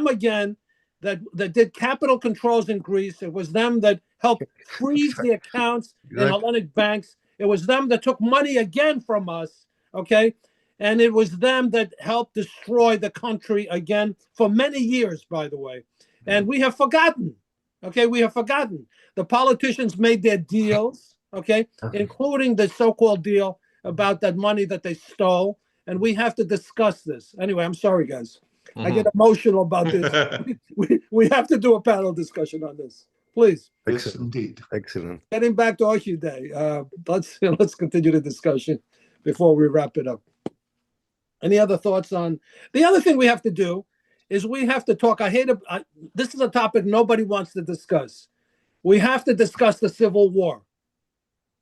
again that did capital controls in Greece. It was them that helped freeze the accounts in Hellenic banks. It was them that took money again from us, okay? And it was them that helped destroy the country again for many years, by the way. And we have forgotten, okay? We have forgotten. The politicians made their deals, okay, including the so-called deal about that money that they stole. And we have to discuss this. Anyway, I'm sorry, guys. I get emotional about this. We have to do a panel discussion on this. Please. Yes, Excellent. indeed. Excellent. Getting back to OXI Day, let's continue the discussion before we wrap it up. Any other thoughts on the other thing we have to do is we have to talk. This is a topic nobody wants to discuss. We have to discuss the Civil War.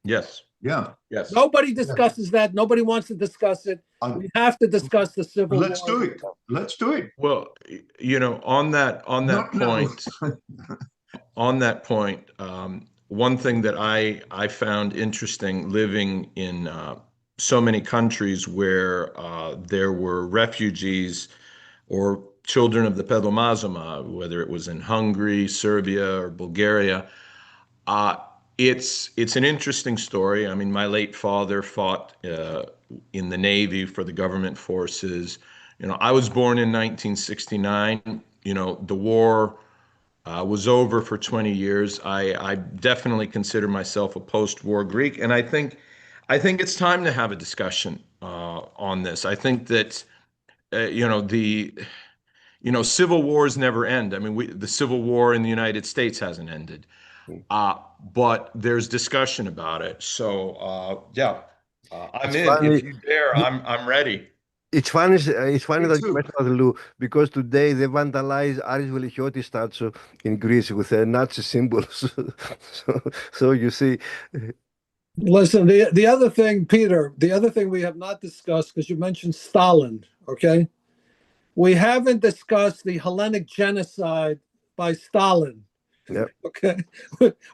Yes. Yeah. Yes. Nobody discusses that. Nobody wants to discuss it. We have to discuss the Civil War. Let's do it. Let's do it. Well, on that point, one thing that I found interesting living in so many countries where there were refugees or children of the Pedomazoma, whether it was in Hungary, Serbia, or Bulgaria, it's an interesting story. I mean, my late father fought in the Navy for the government forces. I was born in 1969. The war was over for 20 years. I definitely consider myself a post-war Greek, and I think it's time to have a discussion on this. I think that civil wars never end. I mean, the Civil War in the United States hasn't ended, but there's discussion about it. So yeah, I'm in. funny. If you dare, I'm ready. It's funny that you too. mentioned that, Lou, because today they vandalized Aris Velichiotis statue in Greece with Nazi symbols. so you see. Listen, the other thing, Peter, the other thing we have not discussed, because you mentioned Stalin, okay? We haven't discussed the Hellenic genocide by Stalin. Yep. Okay.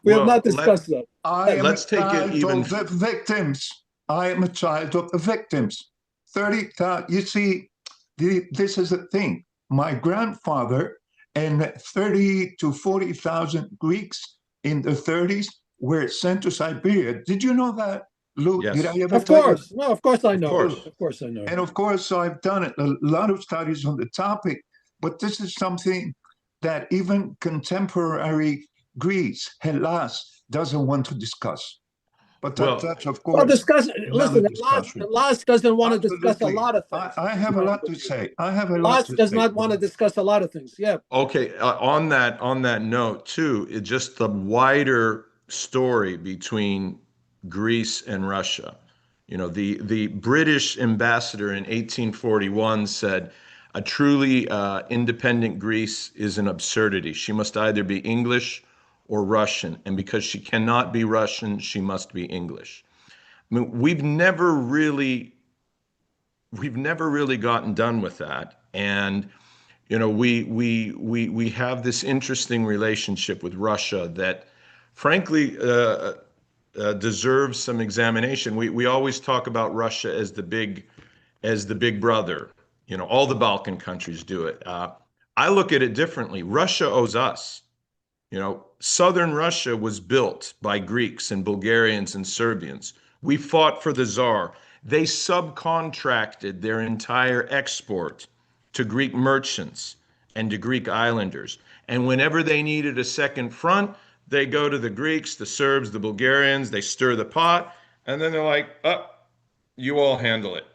We have not discussed that. Let's take it even. Of the victims. I am a child of the victims. 30,000. You see, this is the thing. My grandfather and 30 to 40,000 Greeks in the 30s were sent to Siberia. Did you know that, Lou? Yes. Did I ever Of tell you? course. No, of course I know. course. Of course I know. And of course, I've done a lot of studies on the topic, but this is something that even contemporary Greece, Hellas, doesn't want to discuss. But that's of course. Well, discuss. another Listen, discussion. Hellas doesn't want to discuss a Absolutely. lot of things. I have a lot to say. Hellas does not want to discuss a lot of things. Yeah. Okay, on that note too, it just the wider story between Greece and Russia. The British ambassador in 1841 said, "A truly independent Greece is an absurdity. She must either be English or Russian, and because she cannot be Russian, she must be English." I mean, we've never really gotten done with that, and we have this interesting relationship with Russia that, frankly, deserves some examination. We always talk about Russia as the big brother. All the Balkan countries do it. I look at it differently. Russia owes us. Southern Russia was built by Greeks and Bulgarians and Serbians. We fought for the Tsar. They subcontracted their entire export to Greek merchants and to Greek islanders. And whenever they needed a second front, they go to the Greeks, the Serbs, the Bulgarians, they stir the pot, and then they're like, "Oh, you all handle it.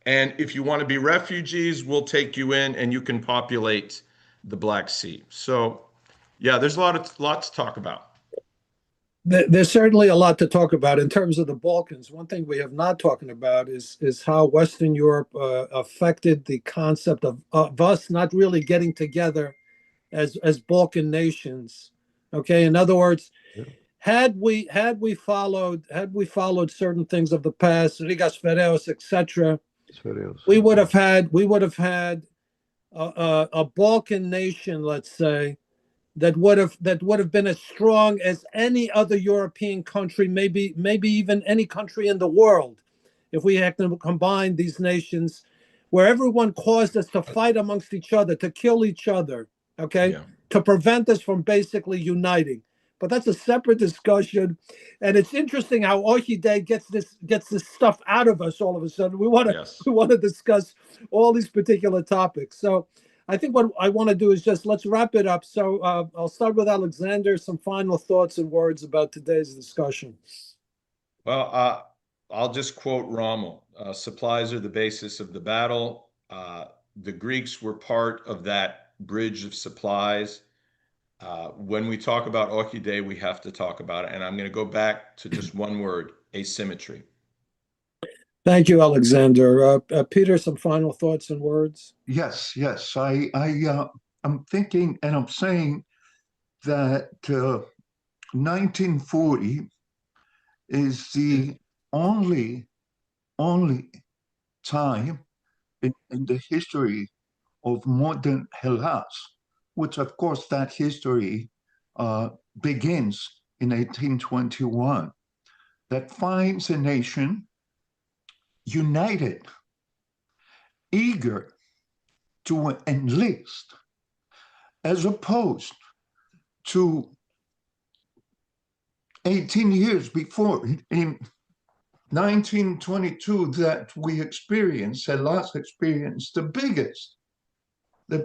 And if you want to be refugees, we'll take you in and you can populate the Black Sea." So, yeah, there's a lot to talk about. There's certainly a lot to talk about in terms of the Balkans. One thing we have not talked about is how Western Europe affected the concept of us not really getting together as Balkan nations. Okay, in other words, had we followed certain things of the past, Rigas Fereos, etc., we would have had a Balkan nation, let's say, that would have been as strong as any other European country, maybe even any country in the world, if we had to combine these nations, where everyone caused us to fight amongst each other, to kill each other, okay, to prevent us from basically uniting. But that's a separate discussion, and it's interesting how OXI gets this stuff out of us all of a sudden. We want to discuss all these particular topics. So I think what I want to do is just let's wrap it up. So I'll start with Alexander. Some final thoughts and words about today's discussion. Well, I'll just quote Rommel. Supplies are the basis of the battle. The Greeks were part of that bridge of supplies. When we talk about OXI Day, we have to talk about it. And I'm going to go back to just one word, asymmetry. Thank you, Alexander. Peter, some final thoughts and words? Yes, yes. I'm thinking and I'm saying that 1940 is the only time in the history of modern Hellas, which of course that history begins in 1821, that finds a nation united, eager to enlist, as opposed to 18 years before, in 1922, that we experienced, Hellas experienced the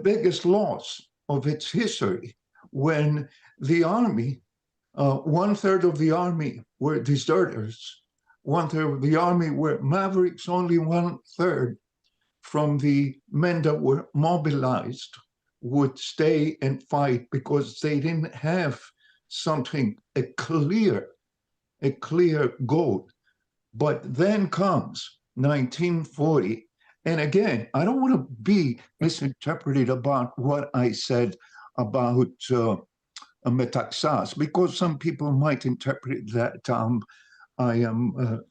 biggest loss of its history, when the army, 1/3 of the army were deserters, 1/3 of the army were mavericks, only 1/3 from the men that were mobilized would stay and fight because they didn't have something, a clear goal. But then comes 1940. And again, I don't want to be misinterpreted about what I said about Metaxas, because some people might interpret that I am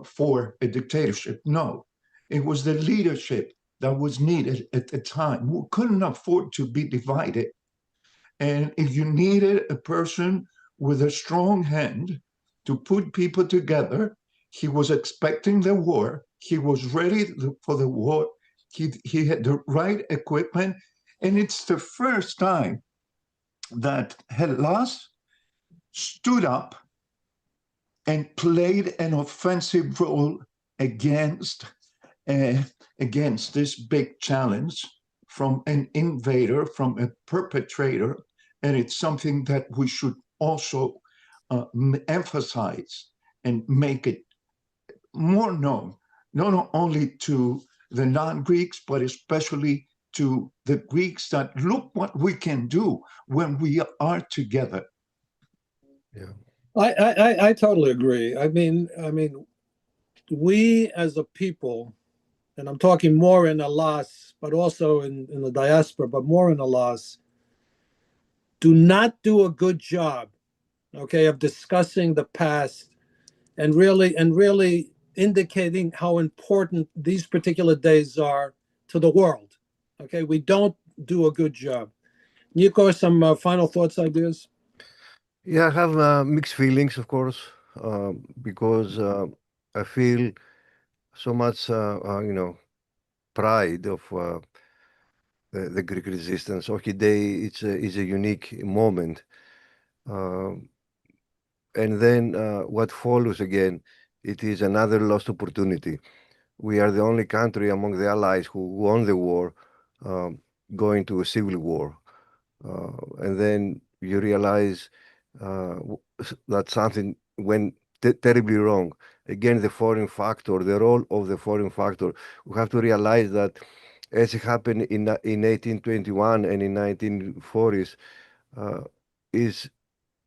for a dictatorship. No, it was the leadership that was needed at the time. We couldn't afford to be divided. And if you needed a person with a strong hand to put people together, he was expecting the war. He was ready for the war. He had the right equipment. And it's the first time that Hellas stood up and played an offensive role against this big challenge from an invader, from a perpetrator. And it's something that we should also emphasize and make it more known, not only to the non-Greeks, but especially to the Greeks, that look what we can do when we are together. Yeah, I totally agree. I mean, we as a people, and I'm talking more in Hellas, but also in the diaspora, but more in Hellas, do not do a good job, okay, of discussing the past and really indicating how important these particular days are to the world. Okay, we don't do a good job. Nico, some final thoughts, ideas? Yeah, I have mixed feelings, of course, because I feel so much, pride of the Greek resistance. OXI Day is a unique moment. And then what follows again, it is another lost opportunity. We are the only country among the allies who won the war, going to a civil war. And then you realize that something went terribly wrong. Again, the foreign factor, the role of the foreign factor. We have to realize that, as it happened in 1821 and in 1940s, is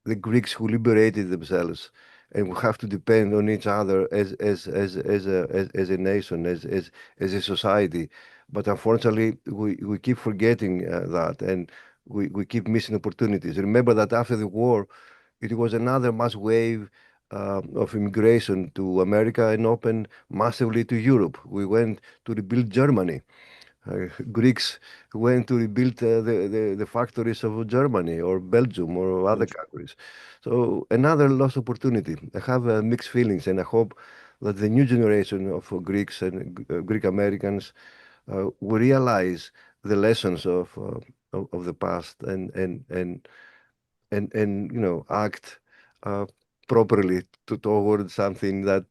the Greeks who liberated themselves, and we have to depend on each other as a nation, as a society. But unfortunately, we keep forgetting that, and we keep missing opportunities. Remember that after the war, it was another mass wave of immigration to America and opened massively to Europe. We went to rebuild Germany. Greeks went to rebuild the factories of Germany or Belgium or other countries. So another lost opportunity. I have mixed feelings, and I hope that the new generation of Greeks and Greek Americans will realize the lessons of the past and act properly towards something that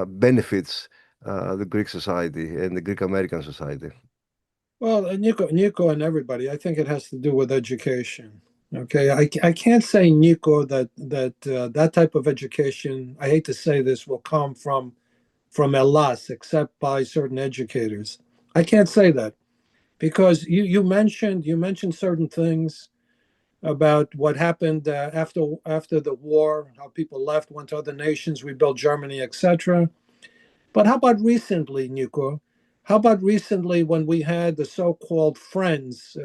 benefits the Greek society and the Greek American society. Well, Nico and everybody, I think it has to do with education. Okay, I can't say, Nico, that type of education, I hate to say this, will come from Hellas, except by certain educators. I can't say that because you mentioned certain things about what happened after the war, how people left, went to other nations, rebuilt Germany, etc. But how about recently, Nico? How about recently when we had the so-called friends,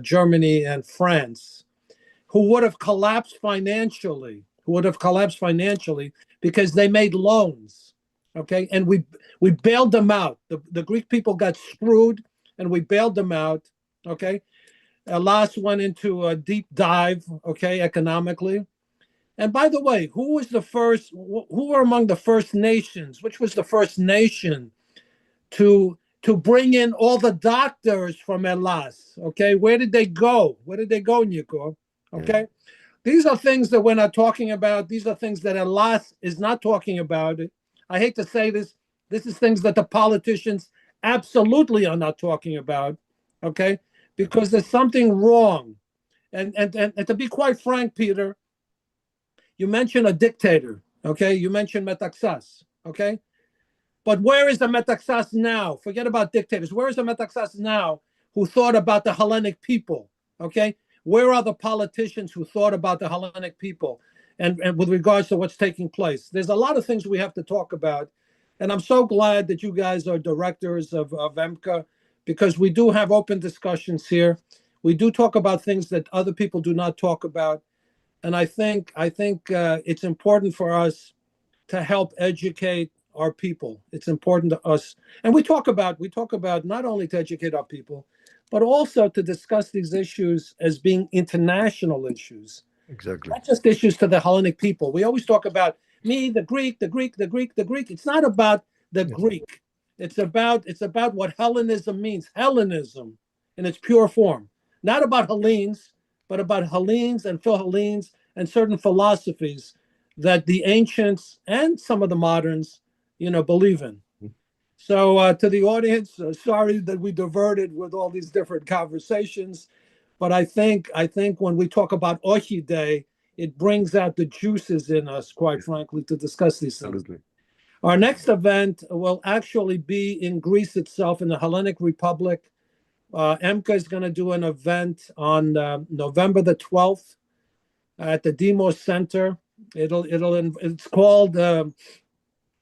Germany and France, who would have collapsed financially, because they made loans, okay? And we bailed them out. The Greek people got screwed, and we bailed them out, okay? Hellas went into a deep dive, okay, economically. And by the way, who were among the first nations? Which was the first nation to bring in all the doctors from Hellas? Okay, where did they go? Nico? Okay, these are things that we're not talking about. These are things that Hellas is not talking about. I hate to say this. This is things that the politicians absolutely are not talking about. Okay, because there's something wrong. And to be quite frank, Peter, you mentioned a dictator, okay? You mentioned Metaxas, okay? But where is the Metaxas now? Forget about dictators. Where is the Metaxas now who thought about the Hellenic people, okay? Where are the politicians who thought about the Hellenic people and with regards to what's taking place? There's a lot of things we have to talk about. And I'm so glad that you guys are directors of EMBCA, because we do have open discussions here. We do talk about things that other people do not talk about. And I think it's important for us to help educate our people. It's important to us. And we talk about not only to educate our people, but also to discuss these issues as being international issues. Exactly. Not just issues to the Hellenic people. We always talk about me, the Greek. It's not about the Greek. It's about what Hellenism means. Hellenism in its pure form. Not about Hellenes, but about Hellenes and Philhellenes and certain philosophies that the ancients and some of the moderns, believe in. So to the audience, sorry that we diverted with all these different conversations, but I think when we talk about OXI Day, it brings out the juices in us, quite frankly, to discuss these things. Absolutely. Our next event will actually be in Greece itself, in the Hellenic Republic. EMBCA is going to do an event on November the 12th at the Demos Center. It's called.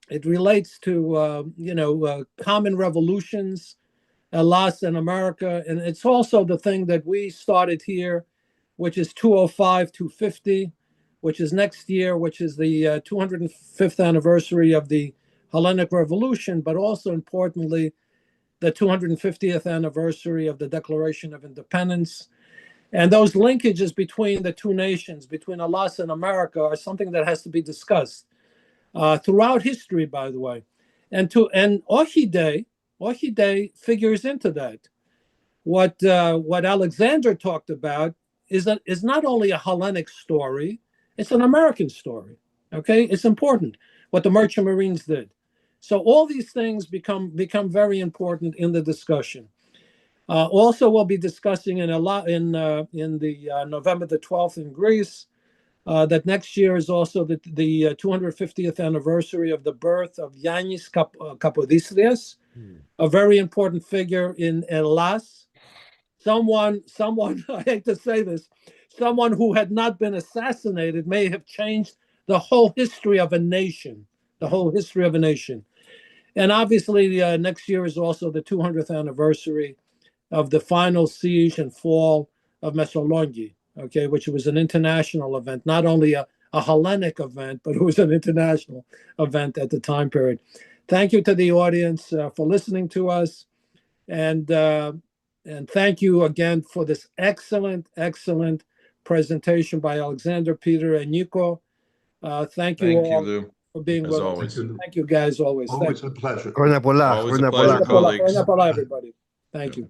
It relates to common revolutions, Hellas and America, and it's also the thing that we started here, which is 205, 250, which is next year, which is the 205th anniversary of the Hellenic Revolution, but also importantly, the 250th anniversary of the Declaration of Independence. And those linkages between the two nations, between Hellas and America, are something that has to be discussed throughout history, by the way. And OXI Day figures into that. What Alexander talked about is not only a Hellenic story, it's an American story. Okay, it's important what the Merchant Marines did. So all these things become very important in the discussion. Also, we'll be discussing in the November the 12th in Greece. That next year is also the 250th anniversary of the birth of Yannis Kapodistrias, a very important figure in Hellas. Someone, I hate to say this, someone who had not been assassinated may have changed the whole history of a nation. And obviously, next year is also the 200th anniversary of the final siege and fall of Messaloniki, okay, which was an international event, not only a Hellenic event, but it was an international event at the time period. Thank you to the audience for listening to us. And thank you again for this excellent presentation by Alexander, Peter, and Nico. Thank you all Lou, for being as with always. us. Thank you, guys, always. Always a pleasure. Χρόνια πολλά. Always a pleasure, colleagues. Everybody. Thank you.